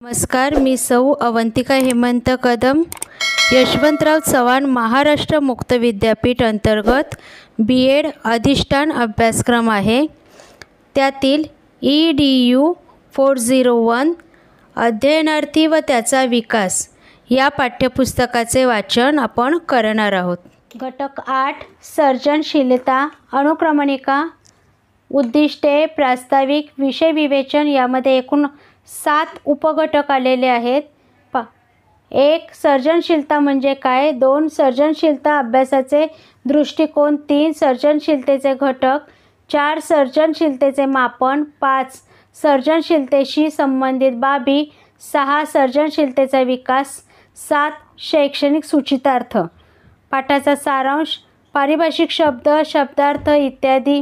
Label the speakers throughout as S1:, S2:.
S1: नमस्कार, मी सौ अवंतिका हेमंत कदम, यशवंतराव चव्हाण महाराष्ट्र मुक्त विद्यापीठ अंतर्गत BEd अधिष्ठान अभ्यासक्रम आहे. त्यातील EDU 401 अध्ययनार्थी व त्याचा विकास या पाठ्यपुस्तकाचे वाचन आपण करणार आहोत. घटक 8 सर्जनशीलता, अनुक्रमणिका, उद्दिष्टे, प्रास्ताविक, विषय विवेचन यामध्ये एकूण 7 उपघटक आलेले आहेत. 1 सर्जनशीलता म्हणजे काय, 2 सर्जनशीलता अभ्यासाचे दृष्टिकोन, 3 सर्जनशीलतेचे घटक, 4 सर्जनशीलतेचे मापन, 5 सर्जनशीलतेशी संबंधित बाबी, 6 सर्जनशीलतेचा विकास, 7 शैक्षणिक सूचितार्थ. पाठाचा सारांश, पारिभाषिक शब्द, शब्दार्थ इत्यादी.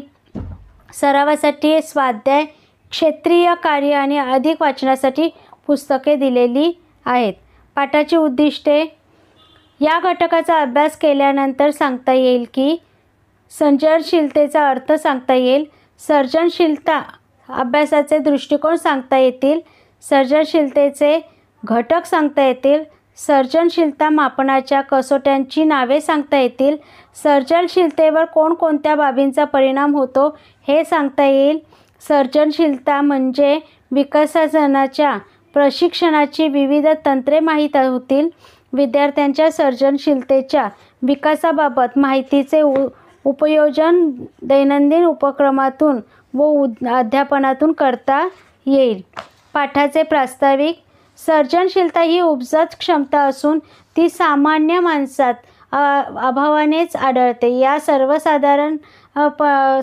S1: सरावासाठी स्वाध्याय, क्षेत्रीय कार्य आणि अधिक वाचनासाठी पुस्तके दिलेली आहेत. पाठाची उद्दिष्टे. या घटकाचा अभ्यास केल्यानंतर सांगता येईल की सर्जनशीलतेचा अर्थ सांगता येईल, सर्जनशीलता अभ्यासाचे दृष्टिकोन सांगता येतील, सर्जनशीलतेचे घटक सांगता येतील, सर्जनशीलता मापनाच्या कसोट्यांची नावे सांगता येतील, सर्जनशीलतेवर कोणकोणत्या बाबींचा परिणाम होतो हे सांगता येईल. सर्जनशीलता म्हणजे विकसनाच्या प्रशिक्षणाची विविध तंत्रे माहीत होतील. विद्यार्थ्यांच्या सर्जनशीलतेच्या विकासाबाबत माहितीचे उपयोजन दैनंदिन उपक्रमातून व अध्यापनातून करता येईल. पाठाचे प्रास्ताविक. सर्जनशीलता ही उपजत क्षमता असून ती सामान्य माणसात अभावानेच आढळते. या सर्वसाधारण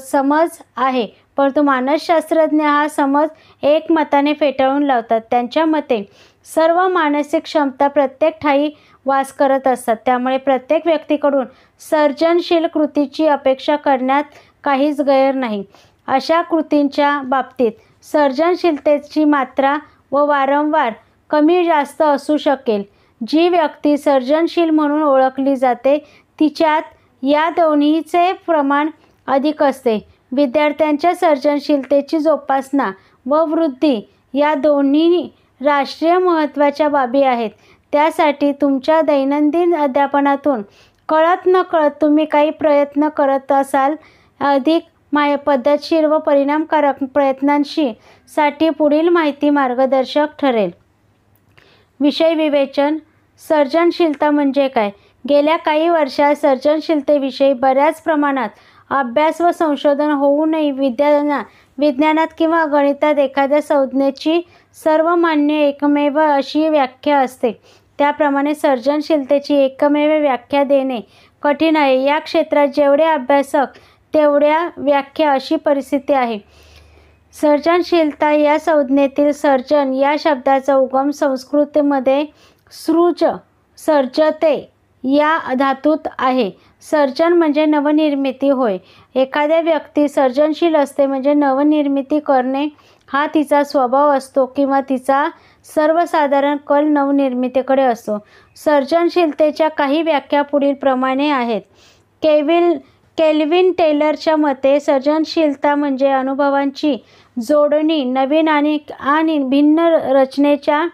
S1: समज आहे, परंतु मानसशास्त्रज्ञ हा समज एकमताने फेटाळून लावतात. त्यांच्या मते सर्व मानसिक क्षमता प्रत्येक ठायी वास करत असतात. त्यामुळे प्रत्येक व्यक्तीकडून सर्जनशील कृतीची अपेक्षा करण्यात काहीच गैर नाही. अशा कृतींच्या बाबतीत सर्जनशीलतेची मात्रा व वारंवार कमी जास्त असू शकेल. जी व्यक्ती सर्जनशील म्हणून ओळखली जाते तिच्यात या दोन्हीचे प्रमाण अधिक असते. विद्यार्थ्यांच्या सर्जनशीलतेची जोपासना व वृद्धी या दोन्ही राष्ट्रीय महत्त्वाच्या बाबी आहेत. त्यासाठी तुमच्या दैनंदिन अध्यापनातून कळत नकळत तुम्ही काही प्रयत्न करत असाल. अधिक पद्धतशीर व परिणामकारक प्रयत्नांसाठी पुढील माहिती मार्गदर्शक ठरेल. विषय विवेचन. सर्जनशीलता म्हणजे काय. गेल्या काही वर्षात सर्जनशीलतेविषयी बऱ्याच प्रमाणात अभ्यास व संशोधन होऊनही विज्ञानात किंवा गणितात एखाद्या संज्ञेची सर्वमान्य एकमेव अशी व्याख्या असते. त्याप्रमाणे सर्जनशीलतेची एकमेव व्याख्या देणे कठीण आहे. या क्षेत्रात जेवढे अभ्यासक तेवढ्या व्याख्या अशी परिस्थिती आहे. सर्जनशीलता या संज्ञेतील सर्जन या शब्दाचा उगम संस्कृतमध्ये सृज सर्जते या धातूत आहे. सर्जन म्हणजे नवनिर्मिती होय. एखाद्या व्यक्ती सर्जनशील असते म्हणजे नवनिर्मिती करणे हा तिचा स्वभाव असतो किंवा तिचा सर्वसाधारण कल नवनिर्मितीकडे असतो. सर्जनशीलतेच्या काही व्याख्या पुढील प्रमाणे आहेत. केल्विन टेलरच्या मते सर्जनशीलता म्हणजे अनुभवांची जोडणी नवीन आणि भिन्न रचनेच्या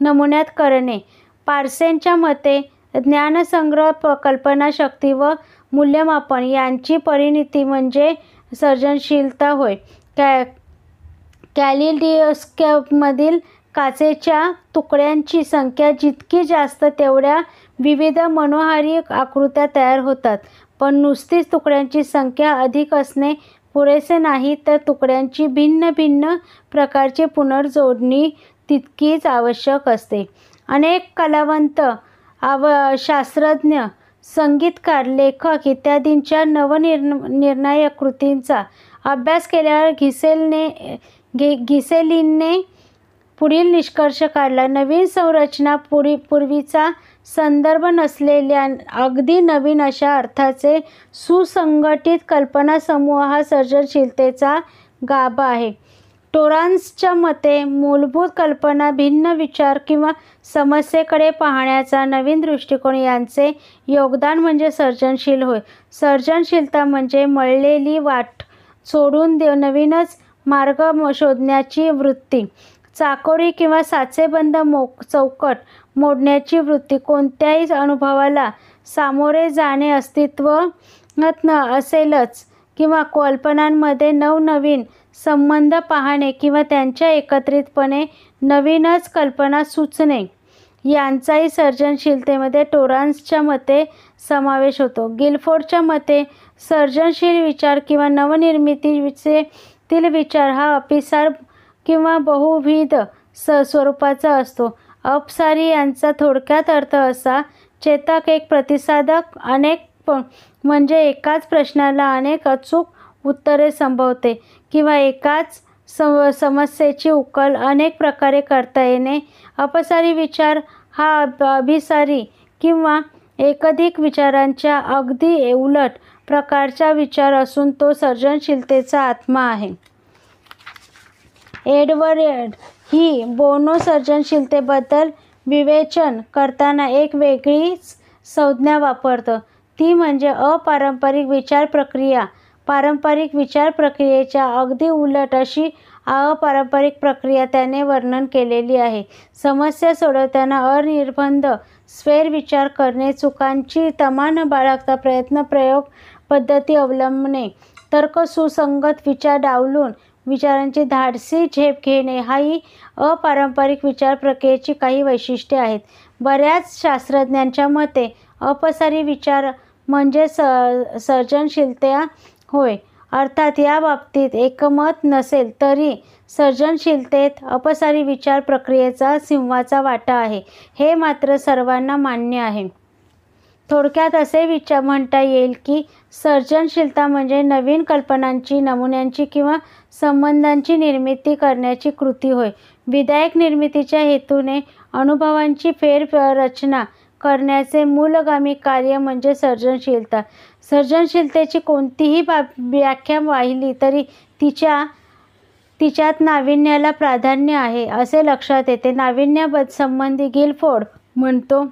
S1: नमुन्यात करणे. पार्सेनच्या मते ज्ञानसंग्रह, कल्पनाशक्ती व मूल्यमापन यांची परिणती म्हणजे सर्जनशीलता होय. कॅलिडोस्कोपमधील काचेच्या तुकड्यांची संख्या जितकी जास्त तेवढ्या विविध मनोहारी आकृत्या तयार होतात. पण नुसतीच तुकड्यांची संख्या अधिक असणे पुरेसे नाही, तर तुकड्यांची भिन्न भिन्न प्रकारची पुनर्जोडणी तितकीच आवश्यक असते. अनेक कलावंत, शास्त्रज्ञ, संगीतकार, लेखक इत्यादींच्या नवनिर्णायक कृतींचा अभ्यास केल्यावर घिसेलिनने पुढील निष्कर्ष काढला. नवीन संरचना पूर्वीचा संदर्भ नसलेल्या अगदी नवीन अशा अर्थाचे सुसंघटित कल्पनासमूह हा सर्जनशीलतेचा गाभा आहे. टोरान्सच्या मते मूलभूत कल्पना, भिन्न विचार किंवा समस्येकडे पाहण्याचा नवीन दृष्टिकोन यांचे योगदान म्हणजे सर्जनशील होय. सर्जनशीलता म्हणजे मळलेली वाट सोडून नवीनच मार्ग शोधण्याची वृत्ती. चाकोरी किंवा साचेबंद चौकट मोडण्याची वृत्ती, कोणत्याही अनुभवाला सामोरे जाणे अस्तित्वात असेलच किंवा कल्पनांमध्ये नवनवीन संबंध पाहणे किंवा त्यांच्या एकत्रितपणे नवीनच कल्पना सुचणे यांचाही सर्जनशीलतेमध्ये टोरान्सच्या मते समावेश होतो. गिलफोर्डच्या मते सर्जनशील विचार किंवा नवनिर्मितीतील विचार हा अपिसार किंवा बहुविध स्वरूपाचा असतो. अपसारी यांचा थोडक्यात अर्थ असा: चेतक एक प्रतिसादक अनेक म्हणजे एकाच प्रश्नाला अनेक अचूक उत्तरे संभवते किंवा एकाच समस्येची उकल अनेक प्रकारे करता येणे. अपसारी विचार हा अभिसारी किंवा एकाधिक विचारांच्या अगदी उलट प्रकारचा विचार असून तो सर्जनशीलतेचा आत्मा आहे. एडवर्ड ही बोनो सर्जनशीलतेबद्दल विवेचन करताना एक वेगळीच संज्ञा वापरतो, ती म्हणजे अपारंपरिक विचार प्रक्रिया. पारंपरिक विचार प्रक्रियेच्या अगदी उलट अशी अपारंपरिक प्रक्रिया त्याने वर्णन केलेली आहे. समस्या सोडवताना अनिर्बंध स्वैर विचार करणे, चुकांची तमा न बाळगता प्रयत्न प्रयोग पद्धती अवलंबणे, तर्क सुसंगत विचार डावलून विचारांची धाडसी झेप घेणे ही अपारंपरिक विचार प्रक्रियेची काही वैशिष्ट्ये आहेत. बऱ्याच शास्त्रज्ञांच्या मते अपसारी विचार म्हणजे सर्जनशीलता होय. अर्थात या बाबतीत एकमत नसेल तरी सर्जनशीलतेत अपसारी विचार प्रक्रियेचा सिंहाचा वाटा आहे, हे मात्र सर्वांना मान्य आहे. थोडक्यात असे म्हणता येईल की सर्जनशीलता म्हणजे नवीन कल्पनांची, नमुन्यांची किंवा संबंधांची निर्मिती करण्याची कृती होय. विधायक निर्मितीच्या हेतूने अनुभवांची फेररचना करण्याचे मूलगामी कार्य म्हणजे सर्जनशीलता. सर्जनशीलतेची कोणतीही व्याख्या पाहिली तरी तिच्यात नाविन्याला प्राधान्य आहे असे लक्षात येते. नाविन्यासंबंधी गिलफोर्ड म्हणतो,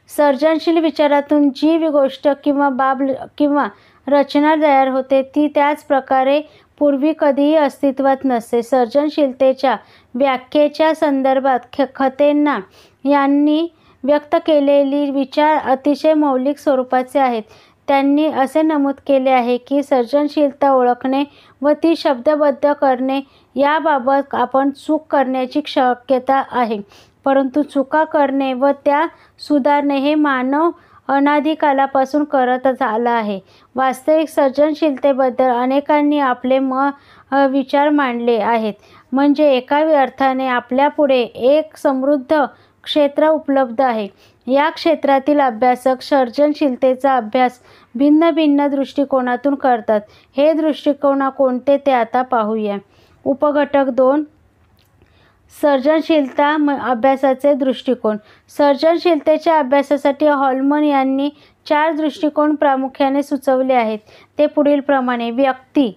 S1: सर्जनशील विचारातून जी गोष्ट किंवा बाब किंवा रचना तयार होते ती त्याच प्रकारे पूर्वी कधीही अस्तित्वात नसते. सर्जनशीलतेच्या व्याख्येच्या संदर्भात खतेना यांनी व्यक्त केलेली विचार अतिशय मौलिक स्वरूपाचे आहेत. त्यांनी असे नमूद केले आहे की सर्जनशीलता ओळखणे व ती शब्दबद्ध करणे याबाबत आपण चूक करण्याची शक्यता आहे, परंतु चुका करणे व त्या सुधारणे हे मानव अनादी कालापासून करत आला आहे. वास्तविक सर्जनशीलतेबद्दल अनेकांनी आपले विचार मांडले आहेत, म्हणजे एका अर्थाने आपल्यापुढे एक समृद्ध क्षेत्र उपलब्ध आहे. या क्षेत्रातील अभ्यासक सर्जनशीलतेचा अभ्यास भिन्न भिन्न दृष्टिकोनातून करतात. हे दृष्टिकोन कोणते ते आता पाहूया. उपघटक 2, सर्जनशीलता अभ्यासाचे दृष्टिकोन. सर्जनशीलतेच्या अभ्यासासाठी हॉलमन यांनी 4 दृष्टिकोन प्रामुख्याने सुचवले आहेत. ते पुढीलप्रमाणे: व्यक्ती.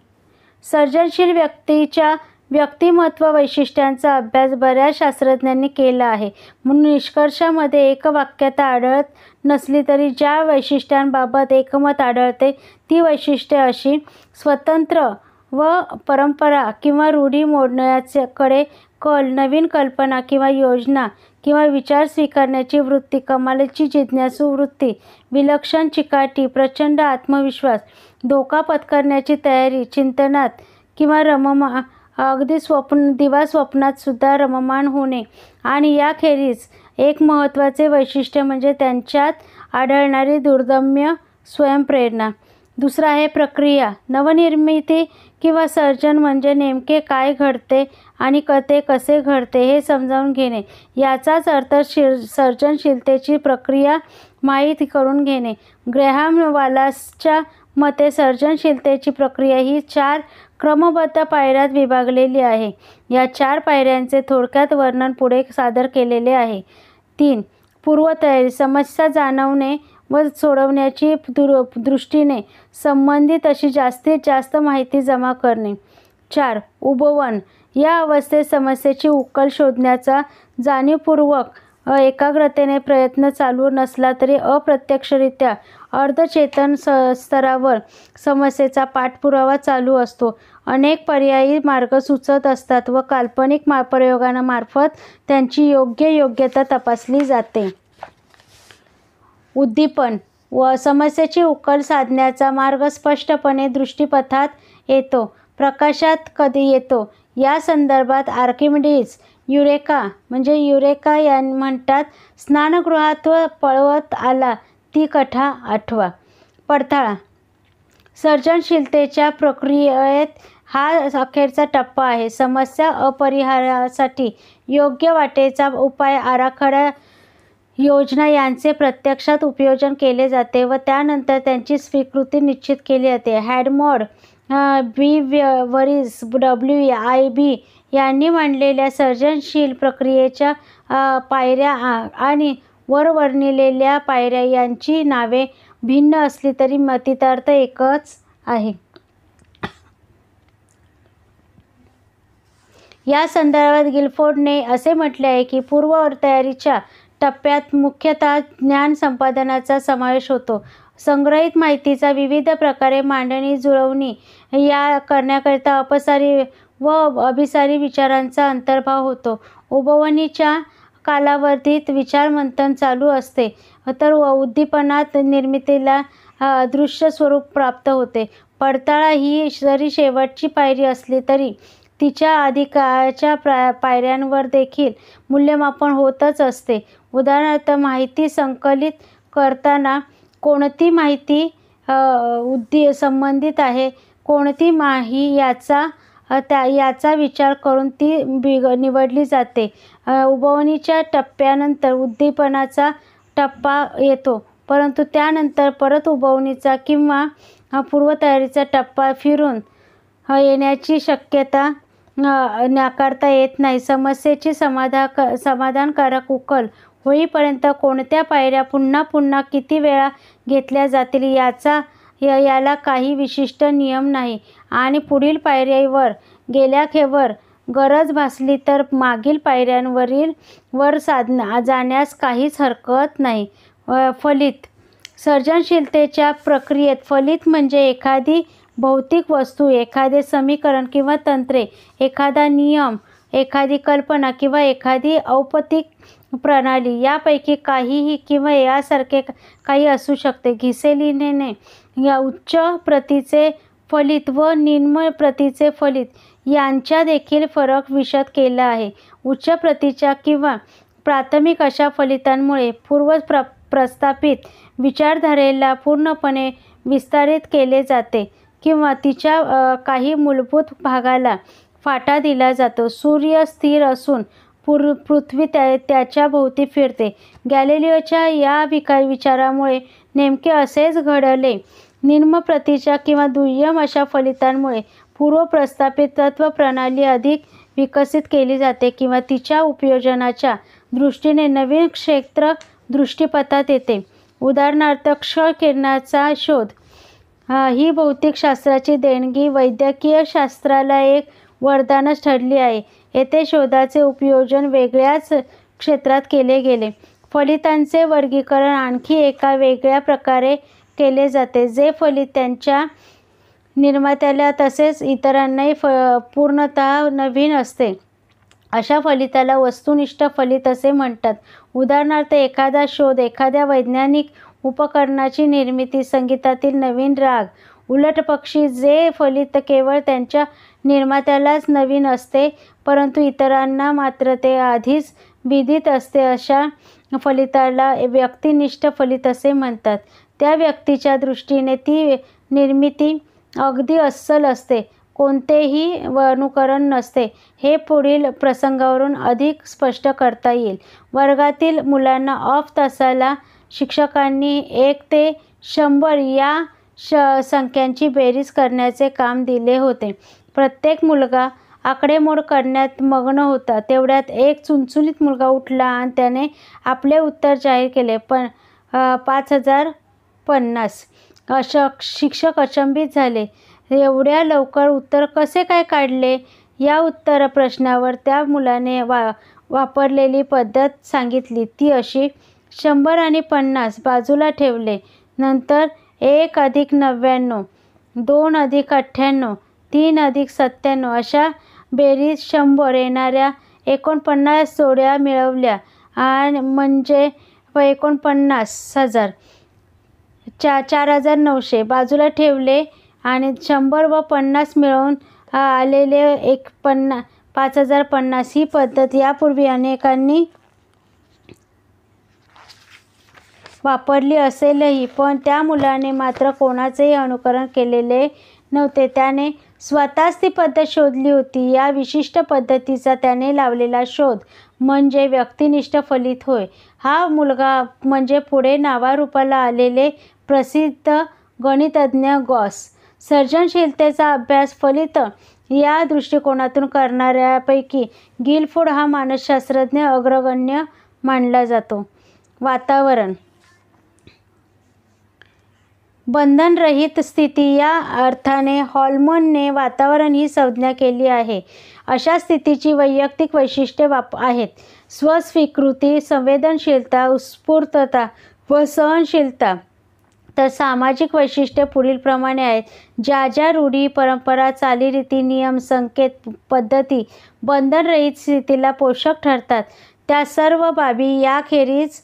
S1: सर्जनशील व्यक्तीच्या व्यक्तिमत्व वैशिष्ट्यांचा अभ्यास बऱ्याच शास्त्रज्ञांनी केला आहे, म्हणून निष्कर्षामध्ये एकवाक्यता आढळत नसली तरी ज्या वैशिष्ट्यांबाबत एकमत आढळते ती वैशिष्ट्ये अशी: स्वतंत्र व परंपरा किंवा रूढी मोडण्याकडे कल, नवीन कल्पना किंवा योजना किंवा विचार स्वीकारण्याची वृत्ती, कमालीची जिज्ञासू वृत्ती, विलक्षण चिकाटी, प्रचंड आत्मविश्वास, धोका पत्करण्याची तयारी, चिंतनात किंवा अगदी स्वप्नात सुद्धा रममाण होणे, आणि याखेरीज एक महत्त्वाचे वैशिष्ट्य म्हणजे त्यांच्यात आढळणारी दुर्दम्य स्वयंप्रेरणा. दुसरा आहे प्रक्रिया. नवनिर्मिती किंवा सर्जन म्हणजे नेमके काय घडते आणि ते कसे घडते हे समजावून घेणे. याचाच अर्थ सर्जनशीलतेची प्रक्रिया माहीत करून घेणे. ग्रॅहम वालासच्या मते सर्जनशीलतेची प्रक्रिया ही 4 क्रमबद्ध पायऱ्यात विभागलेली आहे. या 4 पायऱ्यांचे थोडक्यात वर्णन पुढे सादर केलेले आहे. 3. पूर्वतयारी. समस्या जाणवणे व सोडवण्याची दृष्टीने संबंधित अशी जास्तीत जास्त माहिती जमा करणे. 4. उबवण. या अवस्थेत समस्येची उकल शोधण्याचा जाणीवपूर्वक एकाग्रतेने प्रयत्न चालू नसला तरी अप्रत्यक्षरित्या अर्धचेतन स्तरावर समस्येचा पाठपुरावा चालू असतो. अनेक पर्यायी मार्ग सुचत असतात व काल्पनिक प्रयोगांमार्फत त्यांची योग्यता तपासली जाते. उद्दीपन व समस्येची उकल साधण्याचा मार्ग स्पष्टपणे दृष्टीपथात येतो, प्रकाशात कधी येतो. या संदर्भात आर्किमिडीज युरेका म्हणतात. स्नानगृहात पळवत आला ती कथा आठवा. पडताळा. सर्जनशीलतेच्या प्रक्रियेत हा अखेरचा टप्पा आहे. समस्या अपरिहारासाठी योग्य वाटेचा उपाय, आराखडा, योजना यांचे प्रत्यक्षात उपयोजन केले जाते व त्यानंतर त्यांची स्वीकृती निश्चित केली जाते. हॅडमॉड बीवेरिज WIB यांनी मांडलेल्या सर्जनशील प्रक्रियेच्या पायऱ्या आणि वरवर्णिलेल्या पायऱ्या यांची नावे भिन्न असली तरी मतितार्थ एकच आहे. या संदर्भात गिलफोर्डने असे म्हटले आहे की पूर्वतयारीच्या टप्प्यात मुख्यतः ज्ञान संपादनाचा समावेश होतो. संग्रहित माहितीचा विविध प्रकारे मांडणी जुळवणी या करण्याकरिता अपसारी व अभिसारी विचारांचा अंतर्भाव होतो. उबवणीच्या कालावधीत विचारमंथन चालू असते तर उद्दीपनात निर्मितीला दृश्य स्वरूप प्राप्त होते. पडताळा ही जरी शेवटची पायरी असली तरी तिच्या अधिकाच्या पायऱ्यांवर देखील मूल्यमापन होतच असते. उदाहरणार्थ, माहिती संकलित करताना कोणती माहिती संबंधित आहे, कोणती नाही याचा विचार करून ती निवडली जाते. उबवणीच्या टप्प्यानंतर उद्दीपनाचा टप्पा येतो, परंतु त्यानंतर परत उबवणीचा किंवा पूर्वतयारीचा टप्पा फिरून येण्याची शक्यता नाकारता येत नाही. समस्येची समाधानकारक उकल होईपर्यंत कोणत्या पायऱ्या पुन्हा पुन्हा किती वेळा घेतल्या जातील याला काही विशिष्ट नियम नाही आणि पुढील पायरीवर गेल्याखेवर गरज भासली तर मागील पायऱ्यांवर जाण्यास काहीच हरकत नाही. फलित. सर्जनशीलतेच्या प्रक्रियेत फलित म्हणजे एखादी भौतिक वस्तू, एखादे समीकरण किंवा तंत्रे, एखादा नियम, एखादी कल्पना किंवा एखादी औपचारिक प्रणाली यांपैकी काहीही किंवा यासारखे काही असू शकते. घिसेलिनने या उच्च प्रतीचे फलित व निम्न प्रतीचे फलित यांचा देखील फरक विशद केला आहे. उच्च प्रतीच्या किंवा प्राथमिक अशा फलितांमुळे प्रस्थापित विचारधारेला पूर्णपणे विस्तारित केले जाते किंवा तिच्या काही मूलभूत भागाला फाटा दिला जातो. सूर्य स्थिर असून पृथ्वी त्याच्या भोवती फिरते. गॅलिलिओच्या या विचारामुळे नेमके असेच घडले. निम्न प्रतीच्या किंवा दुय्यम अशा फलितांमुळे पूर्वप्रस्थापित तत्त्वप्रणाली अधिक विकसित केली जाते किंवा तिच्या उपयोजनाच्या दृष्टीने नवीन क्षेत्र दृष्टीपथात येते. उदाहरणार्थ, क्ष किरणाचा शोध ही भौतिकशास्त्राची देणगी वैद्यकीय शास्त्राला एक वरदानच ठरली आहे. येथे शोधाचे उपयोजन वेगळ्याच क्षेत्रात केले गेले. फलितांचे वर्गीकरण आणखी एका वेगळ्या प्रकारे केले जाते, जे फलित त्यांच्या निर्मात्याला तसेच इतरांनाही पूर्णतः नवीन असते. अशा फलिताला वस्तुनिष्ठ फलित असे म्हणतात. उदाहरणार्थ, एखादा शोध, एखाद्या वैज्ञानिक उपकरणाची निर्मिती, संगीतातील नवीन राग. उलटपक्षी जे फलित केवळ त्यांच्या निर्मात्यालाच नवीन असते परंतु इतरांना मात्र ते आधीच विदित असते, अशा फलिताला व्यक्तिनिष्ठ फलित असे म्हणतात. त्या व्यक्तीच्या दृष्टीने ती निर्मिती अगदी अस्सल असते, कोणतेही अनुकरण नसते. हे पुढील प्रसंगावरून अधिक स्पष्ट करता येईल. वर्गातील मुलांना ऑफ तासाला शिक्षकांनी 1 ते 100 या संख्यांची बेरीज करण्याचे काम दिले होते. प्रत्येक मुलगा आकडेमोड करण्यात मग्न होता. तेवढ्यात एक चुणचुणीत मुलगा उठला आणि त्याने आपले उत्तर जाहीर केले. 5050. शिक्षक अचंबित झाले. एवढ्या लवकर उत्तर कसे काय काढले? या उत्तर प्रश्नावर त्या मुलाने वापरलेली पद्धत सांगितली. ती अशी: 100 आणि 50 बाजूला ठेवले. नंतर 1 + 99, 2 + 98, 3 अधिक 97 अशा बेरीज 100 येणाऱ्या 49 जोड्या मिळवल्या आणि म्हणजे 49,000 4,900 बाजूला ठेवले आणि 100 व 50 मिळवून आलेले 5,050 ही पद्धत यापूर्वी अनेकांनी वापरली असेलही, पण त्या मुलाने मात्र कोणाचेही अनुकरण केलेले नव्हते. त्याने स्वतःच ती पद्धत शोधली होती. या विशिष्ट पद्धतीचा त्याने लावलेला शोध म्हणजे व्यक्तिनिष्ठ फलित होय. हा मुलगा म्हणजे पुढे नावारूपाला आलेले प्रसिद्ध गणितज्ञ गॉस. सर्जनशीलतेचा अभ्यास फलित या दृष्टिकोनातून करणाऱ्यापैकी गिलफोर्ड हा मानसशास्त्रज्ञ अग्रगण्य मानला जातो. वातावरण बंधनरहित स्थिती या अर्थाने हॉलमनने वातावरण ही संज्ञा केली आहे. अशा स्थितीची वैयक्तिक वैशिष्ट्ये आहेत. स्वस्वीकृती, संवेदनशीलता, उत्स्फूर्तता व सहनशीलता. तर सामाजिक वैशिष्ट्ये पुढीलप्रमाणे आहेत. ज्या ज्या रूढी, परंपरा, चालीरीती, नियम, संकेत, पद्धती बंधनरहित स्थितीला पोषक ठरतात, त्या सर्व बाबी याखेरीज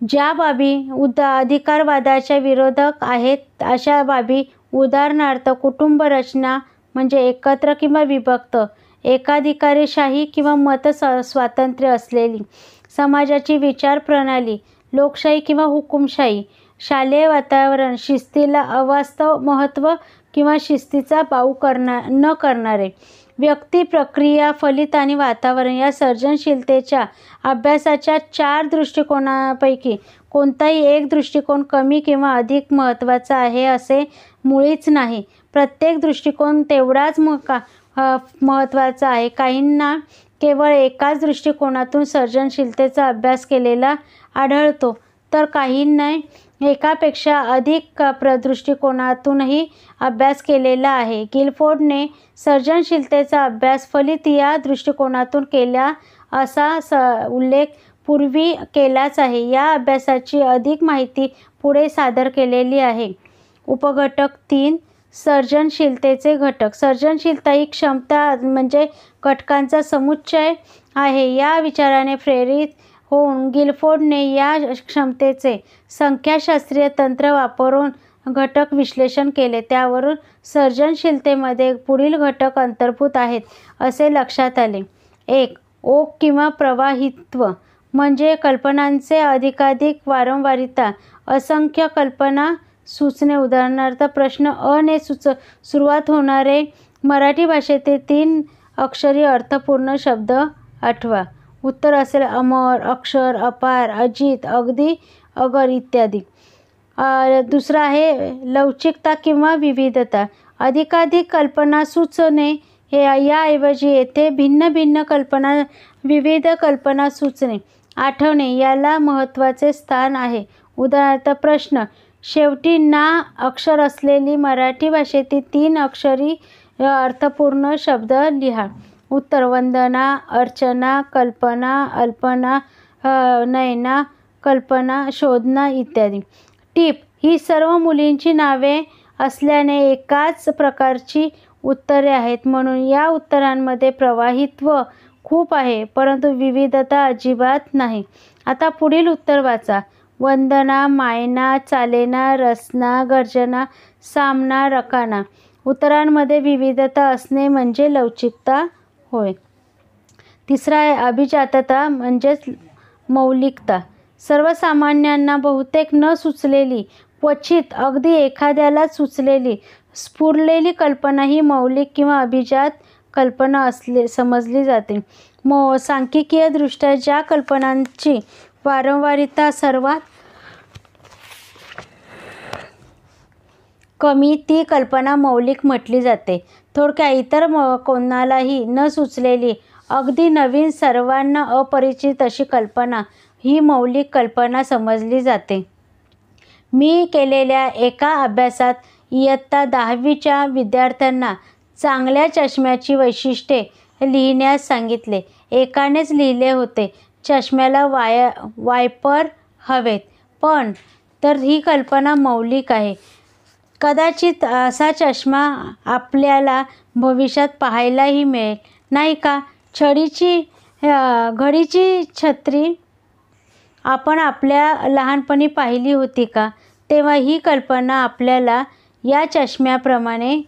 S1: ज्या बाबी अधिकारवादाच्या विरोधक आहेत अशा बाबी, उदाहरणार्थ कुटुंब रचना म्हणजे एकत्र किंवा विभक्त, एकाधिकारशाही किंवा मत स्वातंत्र्य असलेली, समाजाची विचारप्रणाली, लोकशाही किंवा हुकुमशाही, शालेय वातावरण, शिस्तीला अवास्तव महत्त्व किंवा शिस्तीचा बाऊ न करणारे, व्यक्ती, प्रक्रिया, फलित आणि वातावरण या सर्जनशीलतेच्या अभ्यासाच्या 4 दृष्टिकोनांपैकी कोणताही एक दृष्टिकोन कमी किंवा अधिक महत्त्वाचा आहे असे मुळीच नाही. प्रत्येक दृष्टिकोन तेवढाच महत्त्वाचा आहे. काहींना केवळ एकाच दृष्टिकोनातून सर्जनशीलतेचा अभ्यास केलेला आढळतो, तर काहींना एकापेक्षा अधिक दृष्टिकोनातूनही अभ्यास केलेला आहे. गिलफोर्डने सर्जनशीलतेचा अभ्यास फलित या दृष्टिकोनातून केला असा उल्लेख पूर्वी केलाच आहे. या अभ्यासाची अधिक माहिती पुढे सादर केलेली आहे. उपघटक 3 सर्जनशीलतेचे घटक. सर्जनशीलता ही क्षमता म्हणजे घटकांचा समुच्चय आहे. या विचाराने प्रेरित होऊन गिलफोर्डने या क्षमतेचे संख्याशास्त्रीय तंत्र वापरून घटक विश्लेषण केले. त्यावरून सर्जनशीलतेमध्ये पुढील घटक अंतर्भूत आहेत असे लक्षात आले. 1. ओघ किंवा प्रवाहित्व म्हणजे कल्पनांचे अधिकाधिक वारंवारिता, असंख्य कल्पना सुचणे. उदाहरणार्थ प्रश्न अ ने सुरुवात होणारे मराठी भाषेतील 3 अक्षरी अर्थपूर्ण शब्द आठवा. उत्तर असेल अमर, अक्षर, अपार, अजित, अगदी, अगर इत्यादी. दुसरा आहे लवचिकता किंवा विविधता. अधिकाधिक कल्पना सुचणे याऐवजी येथे भिन्न भिन्न कल्पना, विविध कल्पना सुचणे, आठवणे याला महत्त्वाचे स्थान आहे. उदाहरणार्थ प्रश्न शेवटी ना अक्षर असलेली मराठी भाषेतील 3 अक्षरी अर्थपूर्ण शब्द लिहा. उत्तर वंदना, अर्चना, कल्पना, अल्पना, नयना, कल्पना, शोधना इत्यादी. टीप: ही सर्व मुलींची नावे असल्याने एकाच प्रकारची उत्तरे आहेत, म्हणून या उत्तरांमध्ये प्रवाहित्व खूप आहे परंतु विविधता अजिबात नाही. आता पुढील उत्तर वाचा. वंदना, मायना, चालेना, रसना, गर्जना, सामना, रकाना. उत्तरांमध्ये विविधता असणे म्हणजे लवचिकता होय. तिसरा आहे अभिजातता म्हणजेच मौलिकता. सर्वसामान्यांना बहुतेक न सुचलेली, क्वचित अगदी एखाद्यालाच सुचलेली, स्फुरलेली कल्पना ही मौलिक किंवा अभिजात कल्पना समजली जाते. सांख्यिकीय दृष्ट्या ज्या कल्पनांची वारंवारिता सर्वात कमी ती कल्पना मौलिक म्हटली जाते. थोडक्यात इतर कोणालाही न सुचलेली, अगदी नवीन, सर्वांना अपरिचित अशी कल्पना ही मौलिक कल्पना समजली जाते. मी केलेल्या एका अभ्यासात इयत्ता 10वीच्या विद्यार्थ्यांना चांगल्या चष्म्याची वैशिष्ट्ये लिहिण्यास सांगितले. एकानेच लिहिले होते, चष्म्याला वायपर हवेत. पण तर ही कल्पना मौलिक आहे. कदाचित असा चष्मा आपल्याला भविष्यात पाहायलाही मिळेल, नाही का? घडीची छत्री आपण आपल्या लहानपणी पाहिली होती का? तेव्हा ही कल्पना आपल्याला या चष्म्याप्रमाणे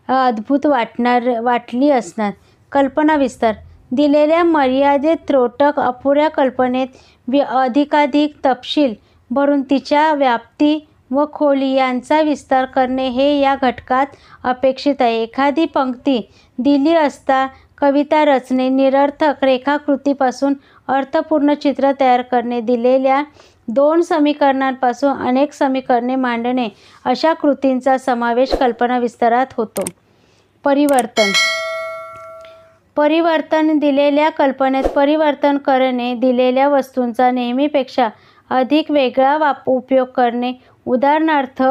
S1: अद्भुत वाटली असणार. कल्पना विस्तार. दिलेल्या मर्यादित त्रोटक अपुऱ्या कल्पनेत अधिकाधिक तपशील भरून तिच्या व्याप्ती व खोली यांचा विस्तार करणे हे या घटकात अपेक्षित आहे. एखादी पंक्ती दिली असता कविता रचणे, निरर्थक रेखाकृतीपासून अर्थपूर्ण चित्र तयार करणे, दिलेल्या 2 समीकरणांपासून अनेक समीकरणे मांडणे अशा कृतींचा समावेश कल्पना विस्तारात होतो. परिवर्तन. दिलेल्या कल्पनेत परिवर्तन करणे, दिलेल्या वस्तूंचा नेहमीपेक्षा अधिक वेगळा उपयोग करणे. उदाहरणार्थ,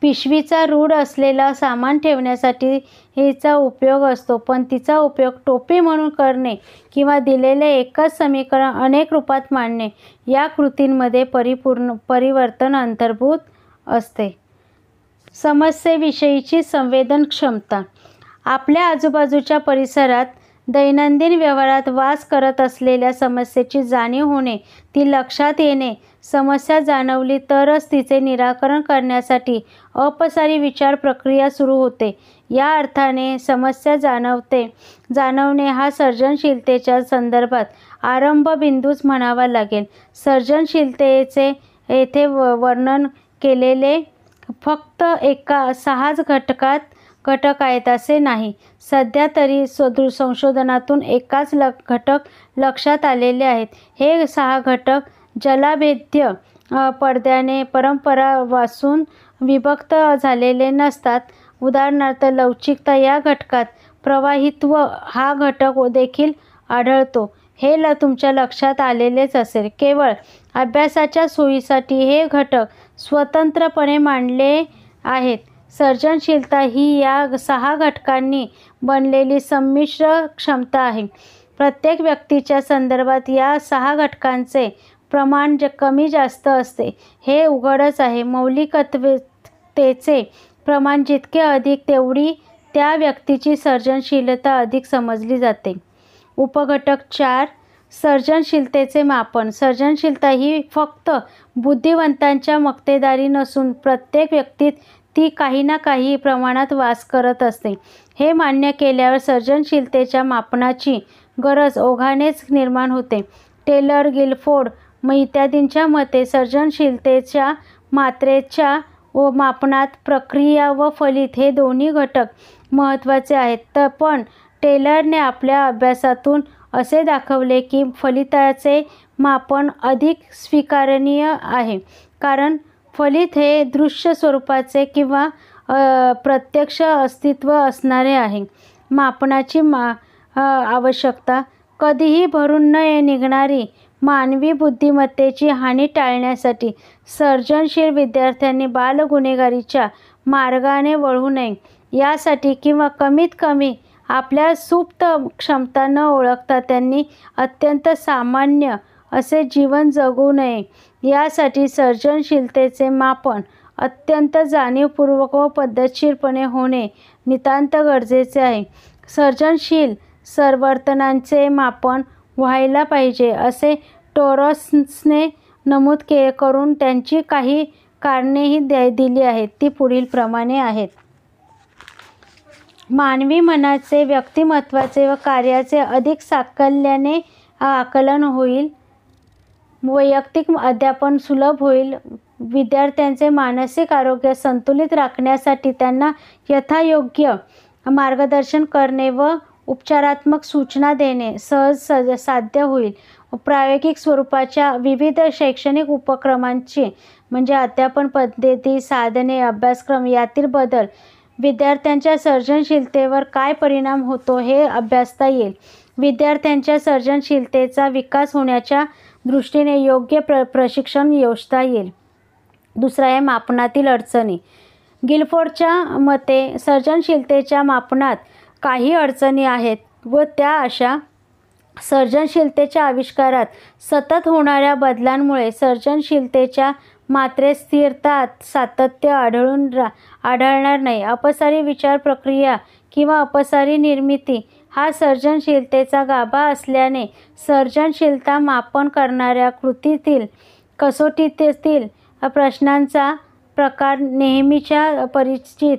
S1: पिशवीचा रूढ असलेला सामान ठेवण्यासाठी हिचा उपयोग असतो, पण तिचा उपयोग टोपी म्हणून करणे किंवा दिलेले एकच समीकरण अनेक रूपात मांडणे या कृतींमध्ये परिवर्तन अंतर्भूत असते. समस्येविषयीची संवेदन क्षमता. आपल्या आजूबाजूच्या परिसरात दैनंदिन व्यवहारात वास करत असलेल्या समस्येची जाणीव होणे, ती लक्षात येणे, समस्या जाणवली तरच तिचे निराकरण करण्यासाठी अपसारी विचार प्रक्रिया सुरू होते. या अर्थाने समस्या जाणवणे हा सर्जनशीलतेच्या संदर्भात आरंभबिंदूच म्हणावा लागेल. सर्जनशीलतेचे येथे वर्णन केलेले फक्त 6च घटक आहेत असे नाही. सध्या तरी संशोधनातून एकाच घटक लक्षात आलेले आहेत. हे 6 घटक जलाभेद्य पडद्याने परंपरावासून विभक्त झालेले नसतात. उदाहरणार्थ, लवचिकता या घटकात प्रवाहित्व हा घटक देखील आढळतो. हे तुमच्या लक्षात आलेलेच असेल. केवळ अभ्यासाच्या सोयीसाठी हे घटक स्वतंत्रपणे मांडले आहेत. सर्जनशीलता ही या 6 घटकांनी बनलेली संमिश्र क्षमता आहे. प्रत्येक व्यक्तीच्या संदर्भात या 6 घटकांचे प्रमाण कमी जास्त असते हे उघडच आहे. मौलिकतेचे प्रमाण जितके अधिक तेवढी त्या व्यक्तीची सर्जनशीलता अधिक समजली जाते. उपघटक 4. सर्जनशीलतेचे मापन. सर्जनशीलता ही फक्त बुद्धिवंतांच्या मक्तेदारी नसून प्रत्येक व्यक्तीत ती काही ना काही प्रमाणात वास करत असते. हे मान्य केल्यावर सर्जनशीलतेच्या मापनाची गरज ओघानेच निर्माण होते. टेलर, गिलफोर्ड इत्यादींच्या मते सर्जनशीलतेच्या मात्रेच्या मापनात प्रक्रिया व फलित हे दोन्ही घटक महत्त्वाचे आहेत. पण टेलरने आपल्या अभ्यासातून असे दाखवले की फलिताचे मापन अधिक स्वीकारणीय आहे, कारण फलित हे दृश्य स्वरूपाचे किंवा प्रत्यक्ष अस्तित्व असणारे आहे. मापनाची आवश्यकता. कधीही भरून न निघणारी मानवी बुद्धिमत्तेची हानी टाळण्यासाठी सर्जनशील विद्यार्थ्यांनी बालगुन्हेगारीच्या मार्गाने वळू नये यासाठी किंवा कमीत कमी आपल्या सुप्त क्षमता न ओळखता त्यांनी अत्यंत सामान्य असे जीवन जगू नये यासाठी सर्जनशीलतेचे मापन अत्यंत जाणीवपूर्वक व पद्धतशीरपणे होणे नितांत गरजेचे आहे. सर्जनशील वर्तनांचे मापन व्हायला पाहिजे असे टोरसने नमूद करून त्यांची काही कारणेही दिली आहेत. ती पुढीलप्रमाणे आहेत. मानवी मनाचे, व्यक्तिमत्वाचे व कार्याचे अधिक साकल्याने आकलन होईल. वैयक्तिक अध्यापन सुलभ होईल. विद्यार्थ्यांचे मानसिक आरोग्य संतुलित राखण्यासाठी त्यांना यथायोग्य मार्गदर्शन करणे व उपचारात्मक सूचना देणे सहज साध्य होईल. प्रायोगिक स्वरूपाच्या विविध शैक्षणिक उपक्रमांची म्हणजे अध्यापन पद्धती, साधने, अभ्यासक्रम यातील बदल विद्यार्थ्यांच्या सर्जनशीलतेवर काय परिणाम होतो हे अभ्यासता येईल. विद्यार्थ्यांच्या सर्जनशीलतेचा विकास होण्याच्या दृष्टीने योग्य प्रशिक्षण योजता येईल. दुसरा आहे मापनातील अडचणी. गिलफोर्डच्या मते सर्जनशीलतेच्या मापनात काही अडचणी आहेत व त्या अशा सर्जनशीलतेच्या आविष्कारात सतत होणाऱ्या बदलांमुळे सर्जनशीलतेच्या मात्रेत स्थिरता, सातत्य आढळणार नाही. अपसारी विचार प्रक्रिया किंवा अपसारी निर्मिती हा सर्जनशीलतेचा गाभा असल्याने सर्जनशीलता मापन करणाऱ्या कृतीतील कसोटीतील प्रश्नांचा प्रकार नेहमीच्या परिचित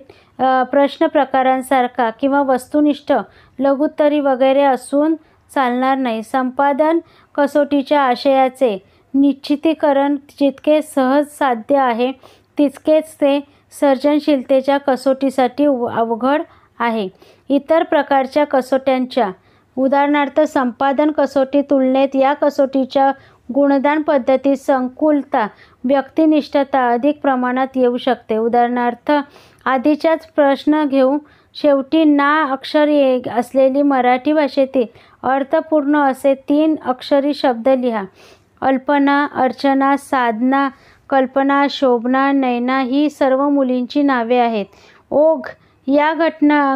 S1: प्रश्न प्रकारांसारखा किंवा वस्तुनिष्ठ, लघुत्तरी वगैरे असून चालणार नाही. संपादन कसोटीच्या आशयाचे निश्चितीकरण जितके सहज साध्य आहे तितकेच ते सर्जनशीलतेच्या कसोटीसाठी अवघड आहे. इतर प्रकारच्या कसोट्यांच्या उदाहरणार्थ संपादन कसोटी तुलनेत या कसोटीच्या गुणदान पद्धतीत संकुलता, व्यक्तिनिष्ठता अधिक प्रमाणात येऊ शकते. उदाहरणार्थ आधीचाच प्रश्न घेऊ. शेवटी ना अक्षर असलेली मराठी भाषेतील अर्थपूर्ण असे 3 अक्षरी शब्द लिहा. अल्पना, अर्चना, साधना, कल्पना, शोभना, नयना ही सर्व मुलींची नावे आहेत. ओघ या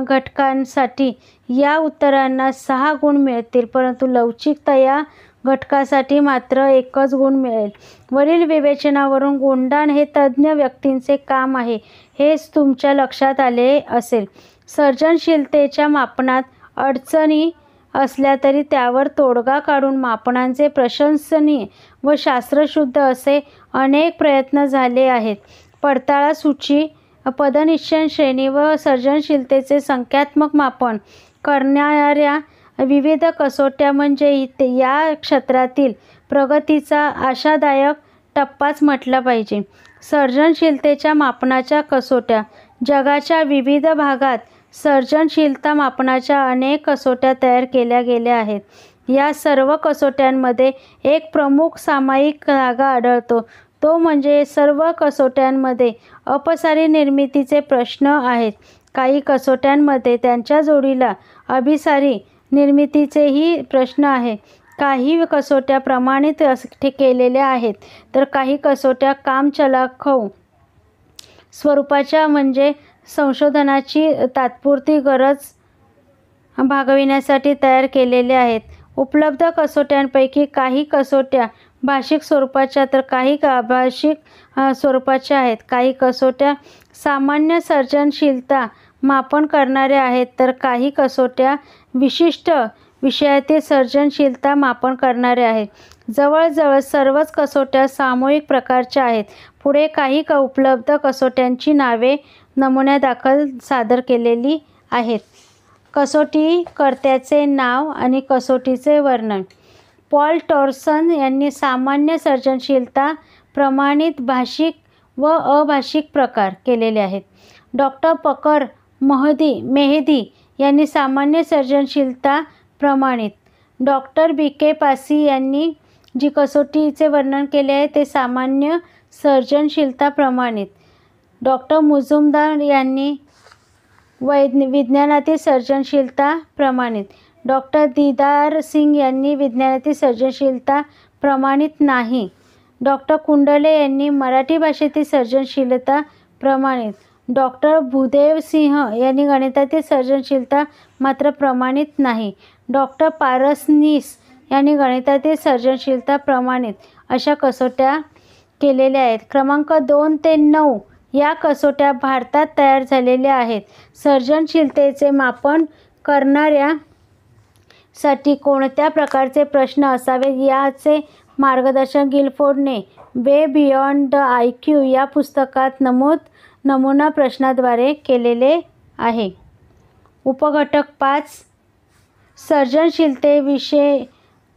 S1: घटकांसाठी या उत्तरांना 6 गुण मिळतील, परंतु लवचिकता या घटकासाठी मात्र 1च गुण मिळेल. वरील विवेचनावरून गुणदान हे तज्ज्ञ व्यक्तींचे काम आहे हे तुमच्या लक्षात आले असेल. सर्जनशीलतेच्या मापनात अडचणी असल्या तरी त्यावर तोडगा काढून मापनांचे प्रशंसनीय व शास्त्रशुद्ध असे अनेक प्रयत्न झाले आहेत. पडताळा सूची, पदनिश्चय श्रेणी व सर्जनशीलतेचे संख्यात्मक मापन करणाऱ्या विविध कसोट्या म्हणजे या क्षेत्रातील प्रगतीचा आशादायक टप्पाच म्हटला पाहिजे. सर्जनशीलतेच्या मापनाच्या कसोट्या. जगाच्या विविध भागात सर्जनशीलता मापनाच्या अनेक कसोट्या तयार केल्या गेल्या आहेत. या सर्व कसोट्यांमध्ये एक प्रमुख सामायिक धागा आढळतो, तो म्हणजे सर्व कसोट्यांमध्ये अपसारी निर्मितीचे प्रश्न आहेत. काही कसोट्यांमध्ये त्यांच्या जोडीला अभिसारी निर्मितीचेही प्रश्न आहेत. काही कसोट्या प्रमाणित केलेल्या आहेत तर काही कसोट्या कामचलाखू स्वरूपाच्या म्हणजे संशोधनाची तात्पुरती गरज भागविण्यासाठी तयार केलेल्या आहेत. उपलब्ध कसोट्यांपैकी काही कसोट्या भाषिक स्वरूपाच्या तर काही अभाषिक स्वरूपाच्या आहेत. काही कसोट्या सामान्य सर्जनशीलता मापन करणाऱ्या आहेत तर काही कसोट्या विशिष्ट विषयातील सर्जनशीलता मापन करणाऱ्या आहेत. जवळजवळ सर्वच कसोट्या सामूहिक प्रकारच्या आहेत. पुढे काही उपलब्ध कसोट्यांची नावे नमुन्यादाखल सादर केलेली आहेत. कसोटीकर्त्याचे नाव आणि कसोटीचे वर्णन. पॉल टॉर्सन यांनी सामान्य सर्जनशीलता, प्रमाणित भाषिक व अभाषिक प्रकार केलेले आहेत. डॉक्टर पकर मेहदी यांनी सामान्य सर्जनशीलता, प्रमाणित. Doctor BK. पासी यांनी जी कसोटीचे वर्णन केले आहे ते सामान्य सर्जनशीलता, प्रमाणित. डॉक्टर मुजुमदार यांनी विज्ञानातील सर्जनशीलता, प्रमाणित. डॉक्टर दीदार सिंग यांनी विज्ञानातील सर्जनशीलता, प्रमाणित नाही. डॉक्टर कुंडले यांनी मराठी भाषेतील सर्जनशीलता, प्रमाणित. डॉक्टर भूदेव सिंह यांनी गणितातील सर्जनशीलता मात्र प्रमाणित नाही. डॉक्टर पारसनीस यांनी गणितातील सर्जनशीलता, प्रमाणित अशा कसोट्या केलेल्या आहेत. क्रमांक 2 ते 9 या कसोट्या भारतात तयार झालेल्या आहेत. सर्जनशीलतेचे मापन करणाऱ्यासाठी कोणत्या प्रकारचे प्रश्न असावेत याचे मार्गदर्शन गिलफोर्डने वे बियॉन्ड द आयक्यू या पुस्तकात नमुना प्रश्नाद्वारे केलेले आहे. उपघटक 5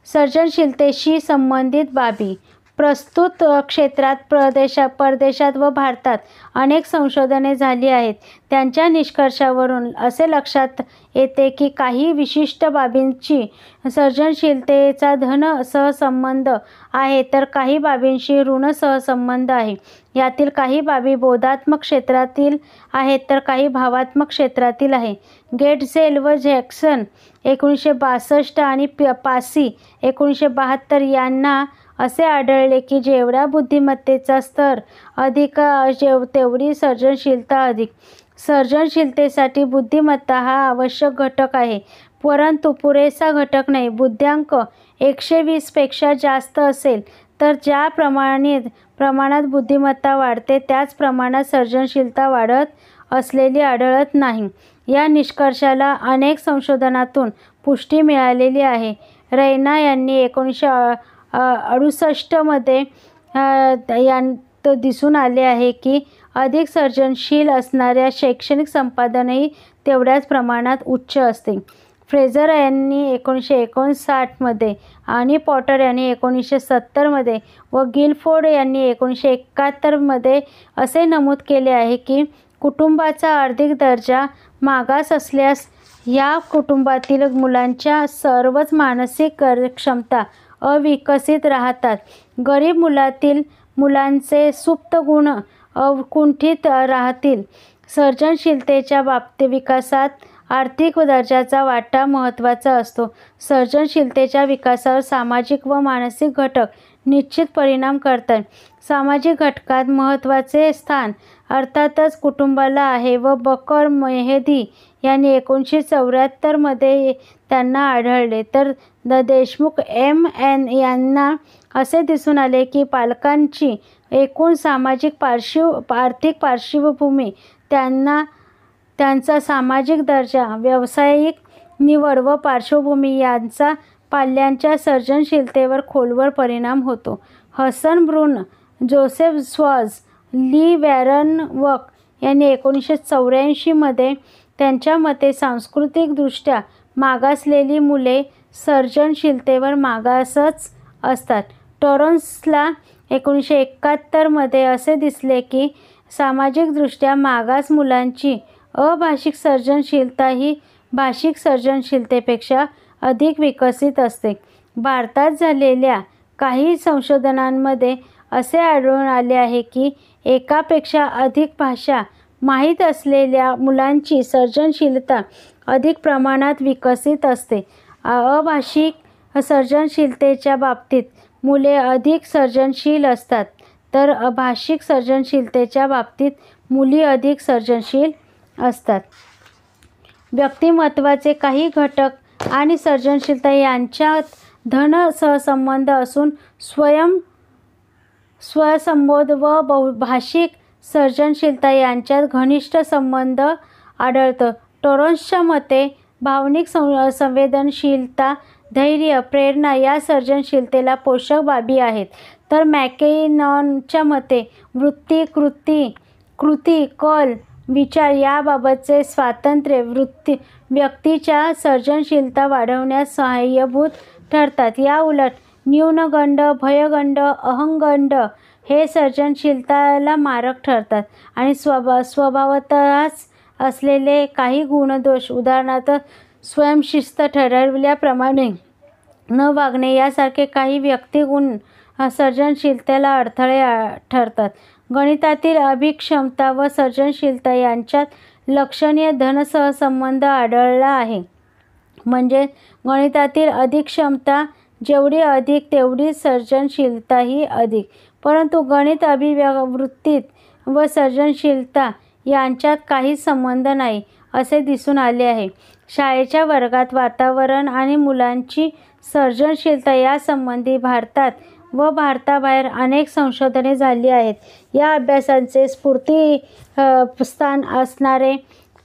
S1: सर्जनशीलतेशी संबंधित बाबी. प्रस्तुत क्षेत्रात परदेशात व भारतात अनेक संशोधने झाली आहेत. त्यांच्या निष्कर्षावरून असे लक्षात येते की काही विशिष्ट बाबींशी सर्जनशीलतेचा धन सहसंबंध आहे तर काही बाबींशी ऋण सहसंबंध आहे. यातील काही बाबी बोधात्मक क्षेत्रातील आहेत तर काही भावात्मक क्षेत्रातील आहे. गेटझेल व जॅक्सन 1962 आणि पासी 1972 यांना असे आढळले की जेवढा बुद्धिमत्तेचा स्तर अधिक तेवढी सर्जनशीलता अधिक. सर्जनशीलतेसाठी बुद्धिमत्ता हा आवश्यक घटक आहे, परंतु पुरेसा घटक नाही. बुद्ध्यांक 120 पेक्षा जास्त असेल तर ज्या प्रमाणात बुद्धिमत्ता वाढते त्याच प्रमाणात सर्जनशीलता वाढत असलेली आढळत नाही. या निष्कर्षाला अनेक संशोधनातून पुष्टी मिळालेली आहे. रैना यांनी 1968 मध्ये यात दिसून आले आहे की अधिक सर्जनशील असणाऱ्या शैक्षणिक संपादनही तेवढ्याच प्रमाणात उच्च असते. फ्रेझर यांनी 1959 मध्ये आणि पॉटर यांनी 1970 मध्ये व गिलफोर्ड यांनी 1971 मध्ये असे नमूद केले आहे की कुटुंबाचा आर्थिक दर्जा मागास असल्यास या कुटुंबातील मुलांच्या सर्वच मानसिक क्षमता अविकसित राहतात. गरीब मुलांचे सुप्त गुण अकुंठित राहतील. सर्जनशीलतेच्या विकासात आर्थिक दर्जाचा वाटा महत्त्वाचा असतो. सर्जनशीलतेच्या विकासावर सामाजिक व मानसिक घटक निश्चित परिणाम करतात. सामाजिक घटकात महत्त्वाचे स्थान अर्थातच कुटुंबाला आहे व बकर मेहदी यांनी 1974 मध्ये त्यांना आढळले. तर देशमुख M.N. यांना असे दिसून आले की पालकांची एकूण सामाजिक आर्थिक पार्श्वभूमी, त्यांचा सामाजिक दर्जा, व्यावसायिक निवड व पार्श्वभूमी यांचा पाल्यांच्या सर्जनशीलतेवर खोलवर परिणाम होतो. हसन ब्रुन, जोसेफ स्वाज, ली वॅरन वक यांनी 1984 मध्ये त्यांच्या मते सांस्कृतिकदृष्ट्या मागासलेली मुले सर्जनशीलतेवर मागासच असतात. टॉरन्सला 1971 मध्ये असे दिसले की सामाजिकदृष्ट्या मागास मुलांची अभाषिक सर्जनशीलता ही भाषिक सर्जनशीलतेपेक्षा अधिक विकसित असते. भारतात झालेल्या काही संशोधनांमध्ये असे आढळून आले आहे की एकापेक्षा अधिक भाषा माहीत असलेल्या मुलांची सर्जनशीलता अधिक प्रमाणात विकसित असते. अभाषिक सर्जनशीलतेच्या बाबतीत मुले अधिक सर्जनशील असतात तर भाषिक सर्जनशीलतेच्या बाबतीत मुली अधिक सर्जनशील असतात. व्यक्तिमत्त्वाचे काही घटक आणि सर्जनशीलता यांच्यात धन सहसंबंध असून स्वसंबोध व भाषिक सर्जनशीलता यांच्यात घनिष्ठ संबंध आढळतो. टॉरन्सच्या मते भावनिक संवेदनशीलता, धैर्य, प्रेरणा या सर्जनशीलतेला पोषक बाबी आहेत. तर मॅकेनॉनच्या मते वृत्ती, कृती, कल, विचार याबाबतचे स्वातंत्र्य व्यक्तीच्या सर्जनशीलता वाढवण्यास सहाय्यभूत ठरतात. या उलट न्यूनगंड, भयगंड, अहंगंड हे सर्जनशीलतेला मारक ठरतात आणि स्वभावतःच असलेले काही गुणदोष, उदाहरणार्थ स्वयंशिस्त, ठरवल्याप्रमाणे न वागणे यासारखे काही व्यक्तिगुण सर्जनशीलतेला अडथळे ठरतात. गणितातील अभिक्षमता व सर्जनशीलता यांच्यात लक्षणीय धनसहसंबंध आढळला आहे. म्हणजे गणितातील अधिक्षमता जेवढी अधिक तेवढी सर्जनशीलताही अधिक. परंतु गणित अभिवृत्तीत व सर्जनशीलता यांच्यात काहीच संबंध नाही असे दिसून आले आहे. शाळेच्या वर्गात वातावरण आणि मुलांची सर्जनशीलता यासंबंधी भारतात व भारताबाहेर अनेक संशोधने झाली आहेत. या अभ्यासांचे स्फूर्तिस्थान असणारे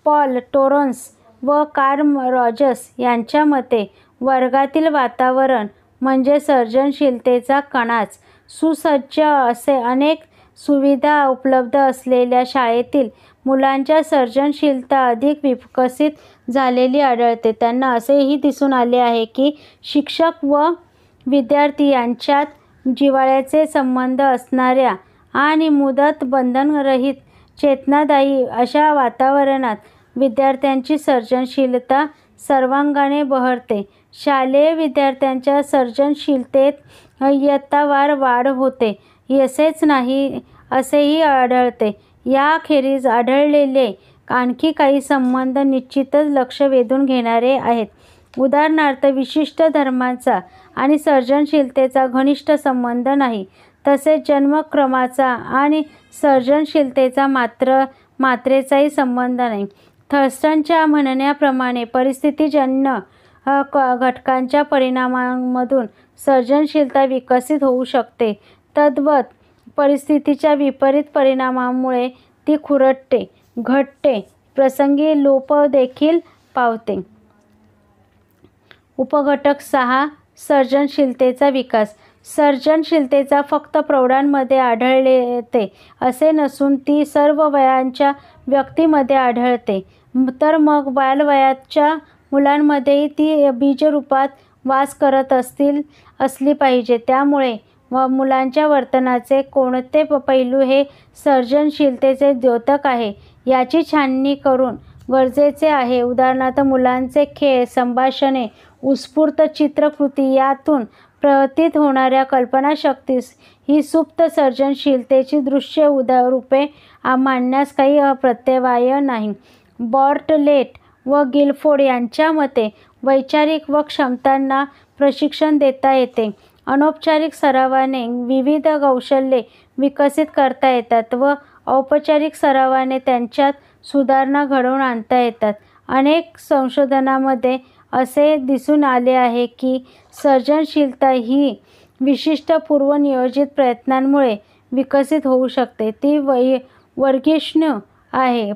S1: पॉल टॉरन्स व कार्ल रॉजर्स यांच्या मते वर्गातील वातावरण म्हणजे सर्जनशीलतेचा कणाच. सुसज्ज असे अनेक सुविधा उपलब्ध असलेल्या शाळेतील मुलांच्या सर्जनशीलता अधिक विकसित झालेली आढळते. त्यांना असेही दिसून आले आहे की शिक्षक व विद्यार्थी यांच्यात जिव्हाळ्याचे संबंध असणाऱ्या आणि मुदत बंधनरहित, चेतनादायी अशा वातावरणात विद्यार्थ्यांची सर्जनशीलता सर्वांगाने बहरते. शालेय विद्यार्थ्यांच्या सर्जनशीलतेत इयत्तावार वाढ होते असेच नाही असेही आढळते. याखेरीज आढळलेले आणखी काही संबंध निश्चितच लक्ष वेधून घेणारे आहेत. उदाहरणार्थ विशिष्ट धर्मांचा आणि सर्जनशीलतेचा घनिष्ठ संबंध नाही. तसेच जन्मक्रमाचा आणि सर्जनशीलतेचा मात्रेचाही संबंध नाही. थर्स्टनच्या म्हणण्याप्रमाणे परिस्थितीजन्य घटकांच्या परिणामांमधून सर्जनशीलता विकसित होऊ शकते. तद्वत परिस्थितीच्या विपरीत परिणामामुळे ती खुरटते, घटते, प्रसंगी लोप देखील पावते. उपघटक 6. सर्जनशीलतेचा विकास. सर्जनशीलतेचा फक्त प्रौढांमध्ये आढळते असे नसून ती सर्व वयांच्या व्यक्तींमध्ये आढळते. तर मग बालवयाच्या मुलांमध्येही ती बीजरूपात वास करत असली पाहिजे. त्यामुळे मुलांच्या वर्तनाचे कोणते पैलू हे सर्जनशीलतेचे द्योतक आहे याची छाननी करून गरजेचे आहे. उदाहरणार्थ मुलांचे खेळ, संभाषणे, उत्स्फूर्त चित्रकृती यातून प्रतीत होणाऱ्या कल्पनाशक्तीस ही सुप्त सर्जनशीलतेची दृश्य रूपे मानण्यास काही प्रत्यवाय नाही. बार्टलेट व गिलफोर्ड यांच्या मते वैचारिक व क्षमतांना प्रशिक्षण देता येते. अनौपचारिक सरावाने विविध कौशल्ये विकसित करता येतात व औपचारिक सरावाने त्यांच्यात सुधारणा घडवून आणता येतात. अनेक संशोधनामध्ये असे दिसून आले आहे की सर्जनशीलता ही विशिष्ट पूर्वनियोजित प्रयत्नांमुळे विकसित होऊ शकते. ती वर्गीष्णू आहे,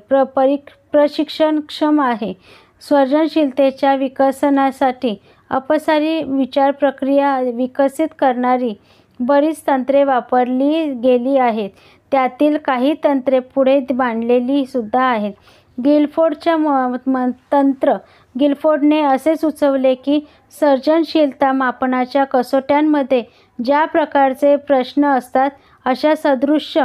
S1: प्रशिक्षणक्षम आहे. सर्जनशीलतेच्या विकसनासाठी अपसारी विचारप्रक्रिया विकसित करणारी बरीच तंत्रे वापरली गेली आहेत. त्यातील काही तंत्रे पुढे मांडलेली सुद्धा आहेत. गिलफोर्डने असे सुचवले की सर्जनशीलता मापनाच्या कसोट्यांमध्ये ज्या प्रकारचे प्रश्न असतात अशा सदृश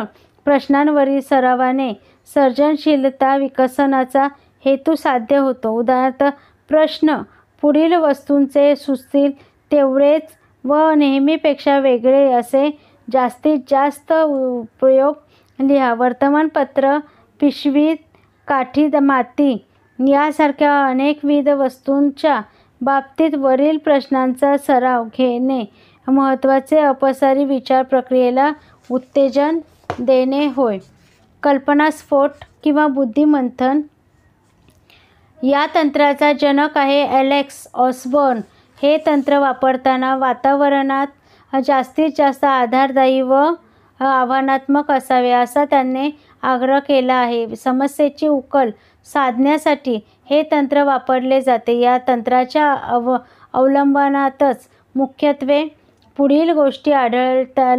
S1: प्रश्नांवरील सरावाने सर्जनशीलता विकसनाचा हेतू साध्य होतो. उदाहरणार्थ, प्रश्न पुढील वस्तूंचे सुचतील तेवढेच व नेहमीपेक्षा वेगळे असे जास्तीत जास्त प्रयोग लिहा. वर्तमानपत्र, पिशवी, काठी, माती यासारख्या अनेकविध वस्तूंच्या बाबतीत वरील प्रश्नांचा सराव घेणे महत्त्वाचे अपसारी विचार प्रक्रियेला उत्तेजन देणे होय. कल्पनास्फोट किंवा बुद्धिमंथन या तंत्राचा जनक आहे ॲलेक्स ऑसबॉर्न. हे तंत्र वापरताना वातावरणात जास्तीत जास्त आधारदायी व आव्हानात्मक असावे असा त्याने आग्रह केला आहे. समस्येची उकल साधण्यासाठी हे तंत्र वापरले जाते. या तंत्राच्या अवलंबनातच मुख्यत्वे पुढील गोष्टी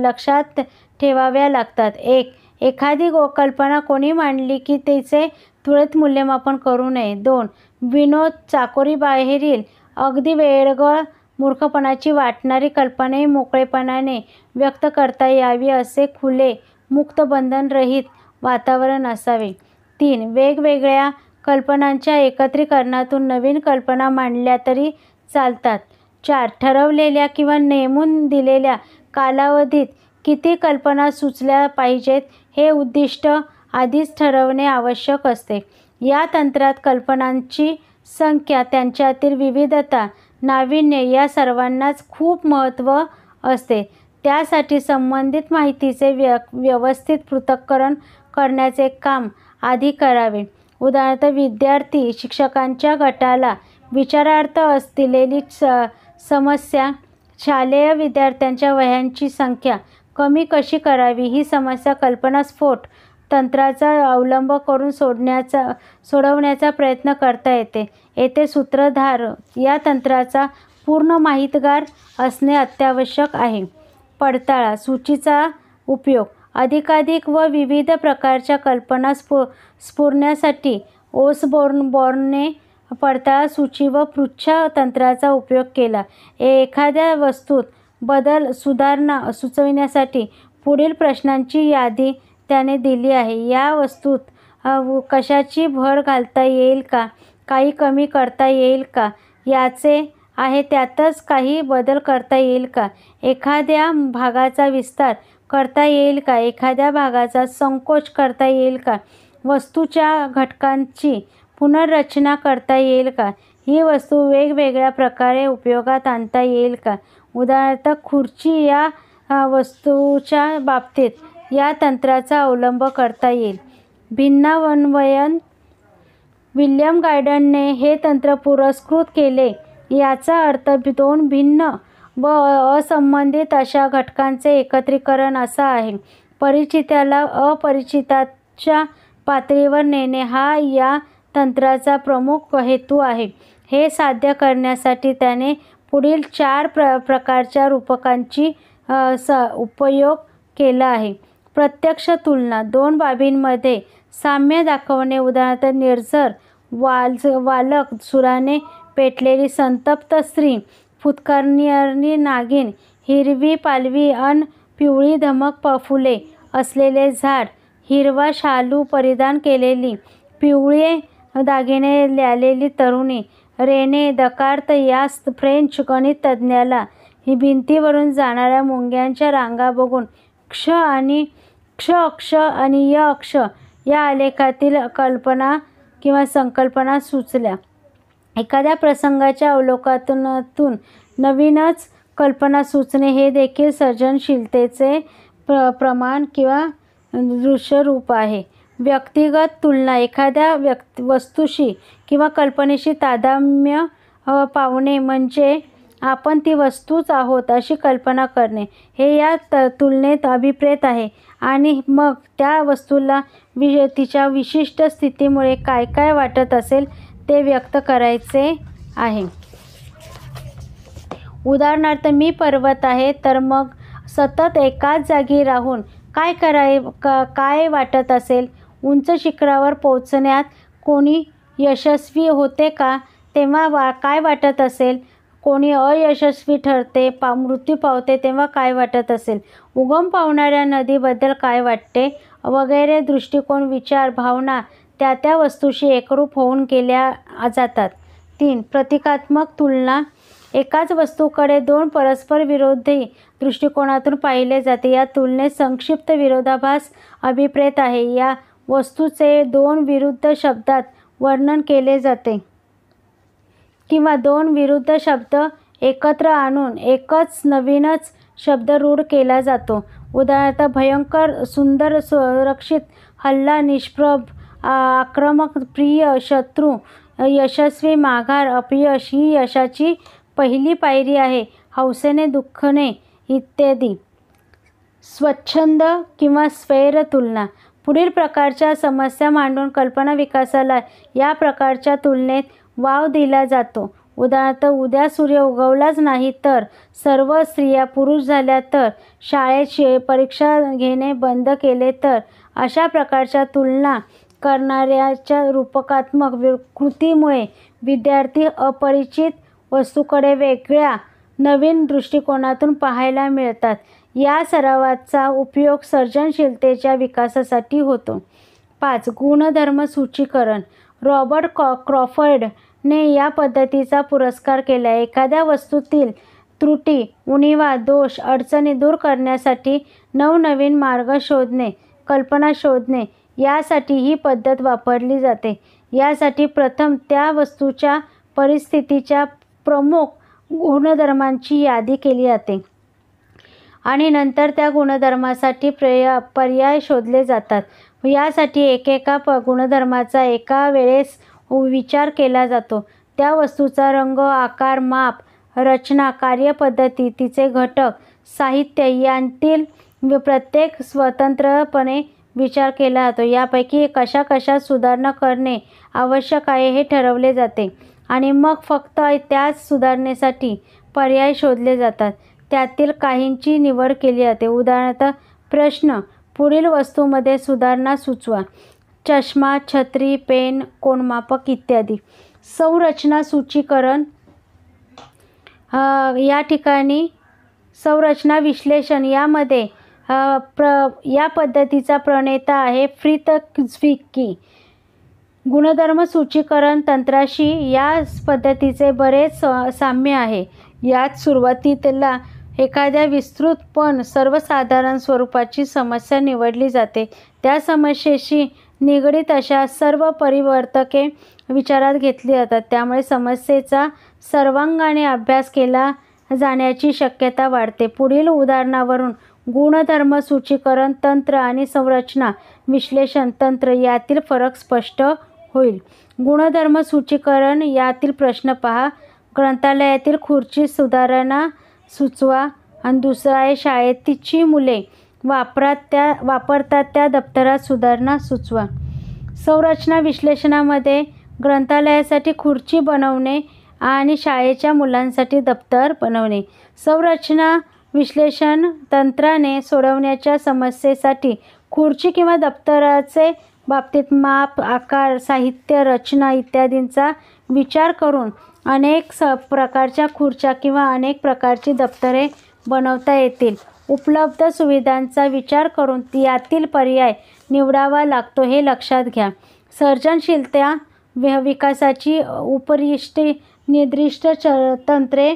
S1: लक्षात ठेवाव्या लागतात. 1. एखादी कल्पना कोणी मांडली की तिचे त्वरित मूल्यमापन करू नये. 2. विनोद चाकोरीबाहेरील अगदी वेडगळ मूर्खपणाची वाटणारी कल्पनाही मोकळेपणाने व्यक्त करता यावी असे खुले, मुक्त, बंधनरहित वातावरण असावे. 3. वेगवेगळ्या कल्पनांच्या एकत्रीकरणातून नवीन कल्पना मांडल्या तरी चालतात. 4. ठरवलेल्या किंवा नेमून दिलेल्या कालावधीत किती कल्पना सुचल्या पाहिजेत हे उद्दिष्ट आधीच ठरवणे आवश्यक असते. या तंत्रात कल्पनांची संख्या, त्यांच्यातील विविधता, नाविन्य या सर्वांनाच खूप महत्त्व असते. त्यासाठी संबंधित माहितीचे व्यवस्थित पृथक्करण करण्याचे काम आधी करावे. उदाहरणार्थ, विद्यार्थी शिक्षकांच्या गटाला विचारार्थ दिलेली समस्या, शालेय विद्यार्थ्यांच्या वह्यांची संख्या कमी कशी करावी ही समस्या कल्पनास्फोट तंत्राचा अवलंब करून सोडवण्याचा प्रयत्न करता येते. येथे सूत्रधार या तंत्राचा पूर्ण माहितगार असणे अत्यावश्यक आहे. पडताळा सूचीचा उपयोग. अधिकाधिक व विविध प्रकारच्या कल्पना स्फुरण्यासाठी ओसबॉर्नने पडताळा सूची व पृच्छ तंत्राचा उपयोग केला. एखाद्या वस्तूत सुधारणा सुचविण्यासाठी पुढील प्रश्नांची यादी त्याने दिली आहे. या वस्तूत कशाची भर घालता येईल का, काही कमी करता येईल का, याचे आहे त्यातच काही बदल करता येईल का, एखाद्या भागाचा विस्तार करता येईल का, एखाद्या भागाचा संकोच करता येईल का, वस्तूच्या घटकांची पुनर्रचना करता येईल का, ही वस्तू वेगवेगळ्या प्रकारे उपयोगात आणता येईल का. उदाहरणार्थ, खुर्ची या वस्तूच्या बाबतीत या तंत्राचा अवलंब करता येईल. भिन्नान्वयन. विल्यम गार्डनने हे तंत्र पुरस्कृत केले. याचा अर्थ दोन भिन्न व असंबंधित अशा घटकांचे एकत्रीकरण असा आहे. परिचिताला अपरिचिताच्या पातळीवर नेणे हा या तंत्राचा प्रमुख हेतू आहे. हे साध्य करण्यासाठी त्याने पुढील 4 प्रकारच्या रूपकांची उपयोग केला आहे. प्रत्यक्ष तुलना, 2 बाबींमध्ये साम्य दाखवणे. उदाहरणार्थ, निर्झर वालक, सुराने पेटलेली संतप्त स्त्री, फुत्कारणारी नागिन, हिरवी पालवी अन पिवळी धमक फुले असलेले झाड, हिरवा शालू परिधान केलेली, पिवळे दागिने लावलेली तरुणी. रेने दकार्त या फ्रेंच गणितज्ञाला भिंतीवरून जाणाऱ्या मुंग्यांच्या रांगा बघून क्ष अक्ष आणि य अक्ष या आलेखातील कल्पना किंवा संकल्पना सुचल्या. एखाद्या प्रसंगाच्या अवलोकनातून नवीनच कल्पना सुचणे हे देखील सर्जनशीलतेचे प्रमाण किंवा दृश्यरूप आहे. व्यक्तिगत तुलना, एखाद्या वस्तूशी किंवा कल्पनेशी तादात्म्य पावणे म्हणजे आपण ती वस्तूच आहोत अशी कल्पना करणे, हे या तुलनेत अभिप्रेत आहे. आणि मग त्या वस्तूला तिच्या विशिष्ट स्थितीमुळे काय काय वाटत असेल ते व्यक्त करायचे आहे. उदाहरणार्थ, मी पर्वत आहे, तर मग सतत एकाच जागी राहून काय वाटत असेल? उंच शिखरावर पोहोचण्यात कोणी यशस्वी होते का, तेव्हा काय वाटत असेल? कोणी अयशस्वी ठरते, मृत्यू पावते, तेव्हा काय वाटत असेल? उगम पावणाऱ्या नदीबद्दल काय वाटते? वगैरे दृष्टिकोन, विचार, भावना त्या वस्तूशी एकरूप होऊन केल्या जातात. 3. प्रतिकात्मक तुलना, एकाच वस्तूकडे 2 परस्पर विरोधी दृष्टिकोनातून पाहिले जाते. या तुलनेत संक्षिप्त विरोधाभास अभिप्रेत आहे. या वस्तूचे 2 विरुद्ध शब्दात वर्णन केले जाते किंवा 2 विरुद्ध शब्द एकत्र आणून एकच नवीनच शब्द रूढ केला जातो. उदाहरणार्थ, भयंकर, सुंदर, सुरक्षित, हल्ला, निष्प्रभ, आक्रमक, प्रिय, शत्रू, यशस्वी, माघार, अपयश ही यशाची पहिली पायरी आहे, हौसेने दुःखणे इत्यादी. स्वच्छंद किंवा स्वैर तुलना, पुढील प्रकारच्या समस्या मांडून कल्पना विकासाला या प्रकारच्या तुलनेत वाव दिला जातो. उदाहरणार्थ, उद्या सूर्य उगवलाच नाही तर, सर्व स्त्रिया पुरुष झाल्या तर, शाळेत परीक्षा घेणे बंद केले तर. अशा प्रकारच्या तुलना करणाऱ्याच्या रूपकात्मक कृतीमुळे विद्यार्थी अपरिचित वस्तूकडे वेगळ्या नवीन दृष्टिकोनातून पाहायला मिळतात. या सरावाचा उपयोग सर्जनशीलतेच्या विकासासाठी होतो. 5. गुणधर्म सूचीकरण, रॉबर्ट क्रॉफर्डने या पद्धतीचा पुरस्कार केला. एखाद्या वस्तूतील त्रुटी, उणिवा, दोष, अडचणी दूर करण्यासाठी नवनवीन मार्ग शोधणे, कल्पना शोधणे यासाठी ही पद्धत वापरली जाते. यासाठी प्रथम त्या वस्तूच्या परिस्थितीच्या प्रमुख गुणधर्मांची यादी केली जाते आणि नंतर त्या गुणधर्मासाठी पर्याय शोधले जातात. यासाठी एकेका गुणधर्माचा एका वेळेस विचार केला जातो. त्या वस्तूचा रंग, आकार, माप, रचना, कार्यपद्धती, तिचे घटक, साहित्य यांतील प्रत्येक स्वतंत्रपणे विचार केला जातो. यापैकी कशा सुधारणा करणे आवश्यक आहे हे ठरवले जाते आणि मग फक्त त्याच सुधारणेसाठी पर्याय शोधले जातात. त्यातील काहींची निवड केली जाते. उदाहरणार्थ, प्रश्न, पुढील वस्तूमध्ये सुधारणा सुचवा. चष्मा, छत्री, पेन, कोनमापक इत्यादी. संरचना सूचीकरण, या ठिकाणी संरचना विश्लेषण या पद्धतीचा प्रणेता आहे फ्रित्झविकी. गुणधर्म सूचीकरण तंत्राशी या पद्धतीचे बरेच साम्य आहे. यात सुरुवातीला एखाद्या विस्तृत पण सर्वसाधारण स्वरूपाची समस्या निवडली जाते. त्या समस्येशी निगडीत अशा सर्व परिवर्तके विचारात घेतली जातात. त्यामुळे समस्येचा सर्वांगाने अभ्यास केला जाण्याची शक्यता वाढते. पुढील उदाहरणावरून गुणधर्म सूचीकरण तंत्र आणि संरचना विश्लेषण तंत्र यातील फरक स्पष्ट होईल. गुणधर्म सूचीकरण, यातील प्रश्न पहा. ग्रंथालयातील खुर्ची सुधारणा सुचवा. आणि दुसरा आहे शाळेची मुले वापरतात त्या दप्तरात सुधारणा सुचवा. संरचना विश्लेषणामध्ये ग्रंथालयासाठी खुर्ची बनवणे आणि शाळेच्या मुलांसाठी दप्तर बनवणे. संरचना विश्लेषण तंत्राने सोडवण्याच्या समस्येसाठी खुर्ची किंवा दप्तराचे बाबतीत माप, आकार, साहित्य, रचना इत्यादींचा विचार करून अनेक प्रकारच्या खुर्च्या किंवा अनेक प्रकारची दप्तरे बनवता येतील. उपलब्ध सुविधांचा विचार करून यातील पर्याय निवडावा लागतो हे लक्षात घ्या. सर्जनशीलता विकासाची निर्दिष्ट तंत्रे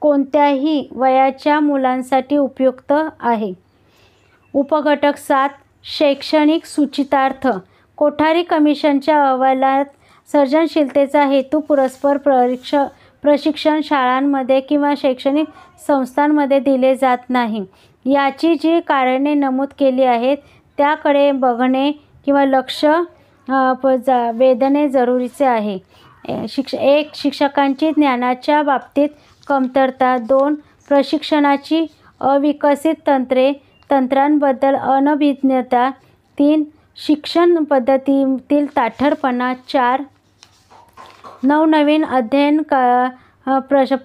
S1: कोणत्याही वयाच्या मुलांसाठी उपयुक्त आहे. उपघटक 7 शैक्षणिक सूचितार्थ. कोठारी कमिशनच्या अहवालात सर्जनशीलतेचा हेतू पुरस्पर प्रशिक्षण शाळांमध्ये किंवा शैक्षणिक संस्थांमध्ये दिले जात नाही. याची जी कारणे नमूद केली आहेत त्याकडे बघणे किंवा लक्ष वेधणे जरुरीचे आहे. 1. शिक्षकांची ज्ञानाच्या बाबतीत कमतरता. 2. प्रशिक्षणाची अविकसित तंत्रांबद्दल अनभिज्ञता. 3. शिक्षण पद्धतीतील ताठरपणा. 4. नवनवीन अध्ययन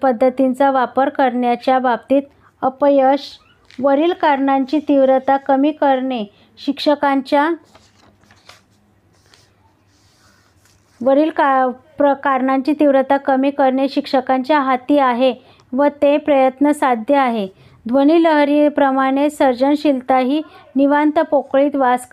S1: पद्धतींचा वापर करण्याच्या बाबतीत अपयश. वरील कारणांची तीव्रता कमी करणे शिक्षकांच्या हाती आहे व ते प्रयत्न साध्य आहे. ध्वनिलहरीप्रमाणे सर्जनशीलता ही निवांत पोकळीत वास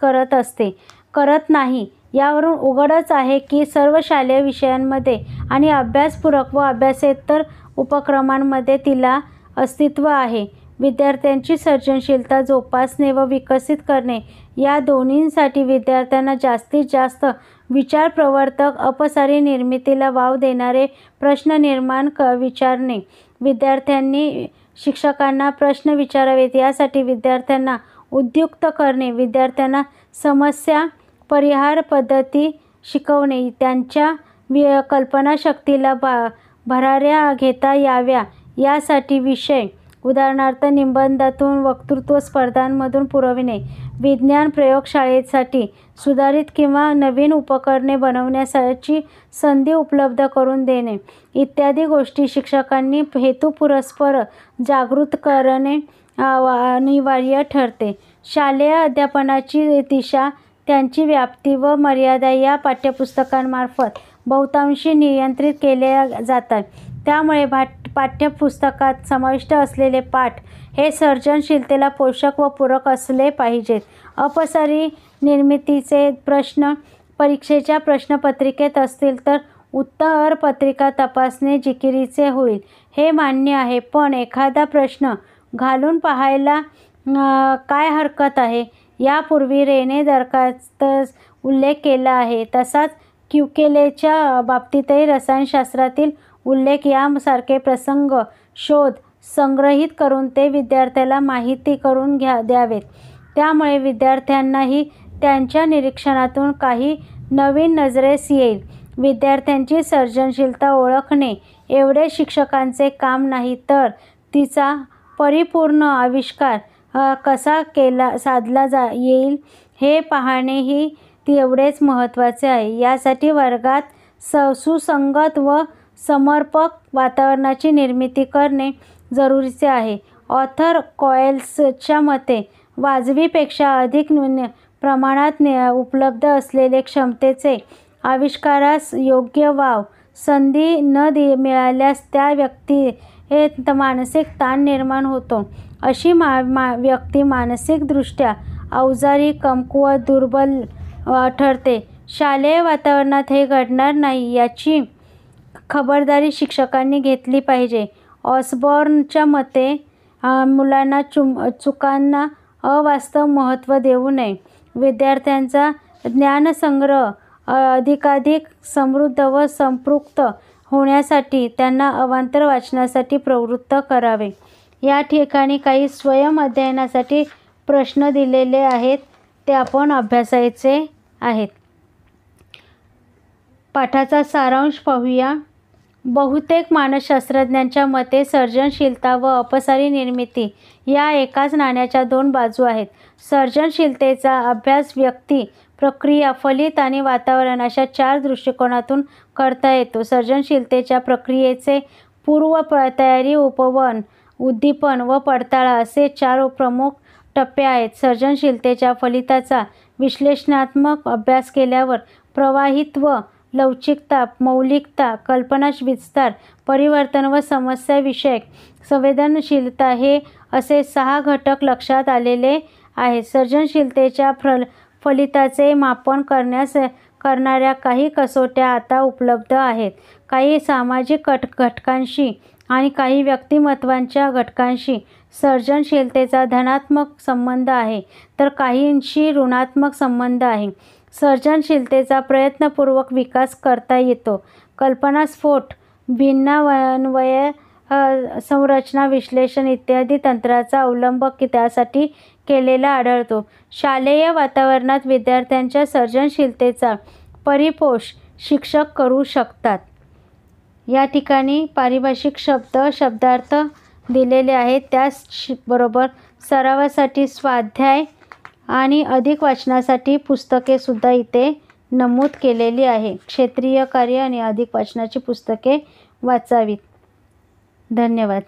S1: करत नाही. यावरून उघडच आहे की सर्व शालेय विषयांमध्ये आणि अभ्यासपूरक व अभ्यासेतर उपक्रमांमध्ये तिला अस्तित्व आहे. विद्यार्थ्यांची सर्जनशीलता जोपासणे व विकसित करणे या दोन्हींसाठी विद्यार्थ्यांना जास्तीत जास्त विचारप्रवर्तक, अपसारी निर्मितीला वाव देणारे प्रश्न विचारणे. विद्यार्थ्यांनी शिक्षकांना प्रश्न विचारावेत यासाठी विद्यार्थ्यांना उद्युक्त करणे. विद्यार्थ्यांना समस्या परिहार पद्धती शिकवणे. त्यांच्या कल्पनाशक्तीला भराऱ्या घेता याव्या यासाठी विषय उदाहरणार्थ निबंधातून, वक्तृत्व स्पर्धांमधून पुरविणे. विज्ञान प्रयोगशाळेसाठी सुधारित किंवा नवीन उपकरणे बनवण्याची संधी उपलब्ध करून देणे इत्यादी गोष्टी शिक्षकांनी हेतुपुरस्सर जागृत करणे अनिवार्य ठरते. शालेय अध्यापनाची दिशा, त्यांची व्याप्ती व मर्यादा या पाठ्यपुस्तकांमार्फत बहुतांशी नियंत्रित केल्या जातात. त्यामुळे पाठ्यपुस्तकात समाविष्ट असलेले पाठ हे सर्जनशीलतेला पोषक व पूरक असले पाहिजेत. अपसारी निर्मितीचे प्रश्न परीक्षेच्या प्रश्नपत्रिकेत असतील तर उत्तरपत्रिका तपासणे जिकिरीचे होईल हे मान्य आहे, पण एखादा प्रश्न घालून पाहायला काय हरकत आहे. यापूर्वी रेने दरखास्त उल्लेख केला आहे. तसाच क्युकेलेच्या बाबतीतही रसायनशास्त्रातील उल्लेख यासारखे प्रसंग शोध संग्रहित करून ते विद्यार्थ्याला माहिती करून द्यावेत. त्यामुळे विद्यार्थ्यांनाही त्यांच्या निरीक्षणातून काही नवीन नजरेस येईल. विद्यार्थ्यांची सर्जनशीलता ओळखणे एवढे शिक्षकांचे काम नाही, तर तिचा परिपूर्ण आविष्कार कसा साधला येईल हे पाहणेही तेवढेच महत्त्वाचे आहे. यासाठी वर्गात सुसंगत व समर्पक वातावरणाची निर्मिती करणे जरुरीचे आहे. ऑर्थर कॉएल्सच्या मते वाजवीपेक्षा अधिक प्रमाणात उपलब्ध असलेले क्षमतेचे आविष्कारास योग्य वाव संधी न मिळाल्यास त्या व्यक्ती मानसिक ताण निर्माण होतो. अशी व्यक्ती मानसिकदृष्ट्या अवजारी, कमकुवत, दुर्बल ठरते. शालेय वातावरणात हे घडणार नाही याची खबरदारी शिक्षकांनी घेतली पाहिजे. ऑसबॉर्नच्या मते मुलांना चुकांना अवास्तव महत्त्व देऊ नये. विद्यार्थ्यांचा ज्ञानसंग्रह अधिकाधिक समृद्ध व संपृक्त होण्यासाठी त्यांना अवांतर वाचनासाठी प्रवृत्त करावे. या ठिकाणी काही स्वयं अध्ययनासाठी प्रश्न दिलेले आहेत, ते आपण अभ्यासायचे आहेत. पाठाचा सारांश पाहूया. बहुतेक मानसशास्त्रज्ञांच्या मते सर्जनशीलता व अपसारी निर्मिती या एकाच नाण्याच्या दोन बाजू आहेत. सर्जनशीलतेचा अभ्यास व्यक्ती, प्रक्रिया, फलित आणि वातावरण अशा 4 दृष्टिकोनातून करता येतो. सर्जनशीलतेच्या प्रक्रियेचे पूर्वतयारी, उपवन, उद्दीपन व पडताळा असे 4 प्रमुख टप्पे आहेत. सर्जनशीलतेच्या फलिताचा विश्लेषणात्मक अभ्यास केल्यावर प्रवाहित्व, लवचिकता, मौलिकता, कल्पनाविस्तार, परिवर्तन व समस्याविषयक संवेदनशीलता हे असे 6 घटक लक्षात आलेले आहेत. सर्जनशीलतेच्या फलिताचे मापन करणाऱ्या काही कसोट्या आता उपलब्ध आहेत. काही सामाजिक घटकांशी आणि काही व्यक्तिमत्त्वाच्या घटकांशी सर्जनशीलतेचा धनात्मक संबंध आहे, तर काहींशी ऋणात्मक संबंध आहे. सर्जनशीलतेचा प्रयत्नपूर्वक विकास करता येतो. कल्पनास्फोट, भिन्नान्वय, संरचना विश्लेषण इत्यादी तंत्रांचा अवलंब त्यासाठी केलेला आढळतो. शालेय वातावरणात विद्यार्थ्यांच्या सर्जनशीलतेचा परिपोष शिक्षक करू शकतात. या ठिकाणी पारिभाषिक शब्दार्थ दिलेले आहेत. त्याचबरोबर सरावासाठी स्वाध्याय आणि अधिक वाचनासाठी पुस्तके सुद्धा इथे नमूद केलेली आहे. क्षेत्रीय कार्य आणि अधिक वाचनाची पुस्तके वाचावीत. धन्यवाद.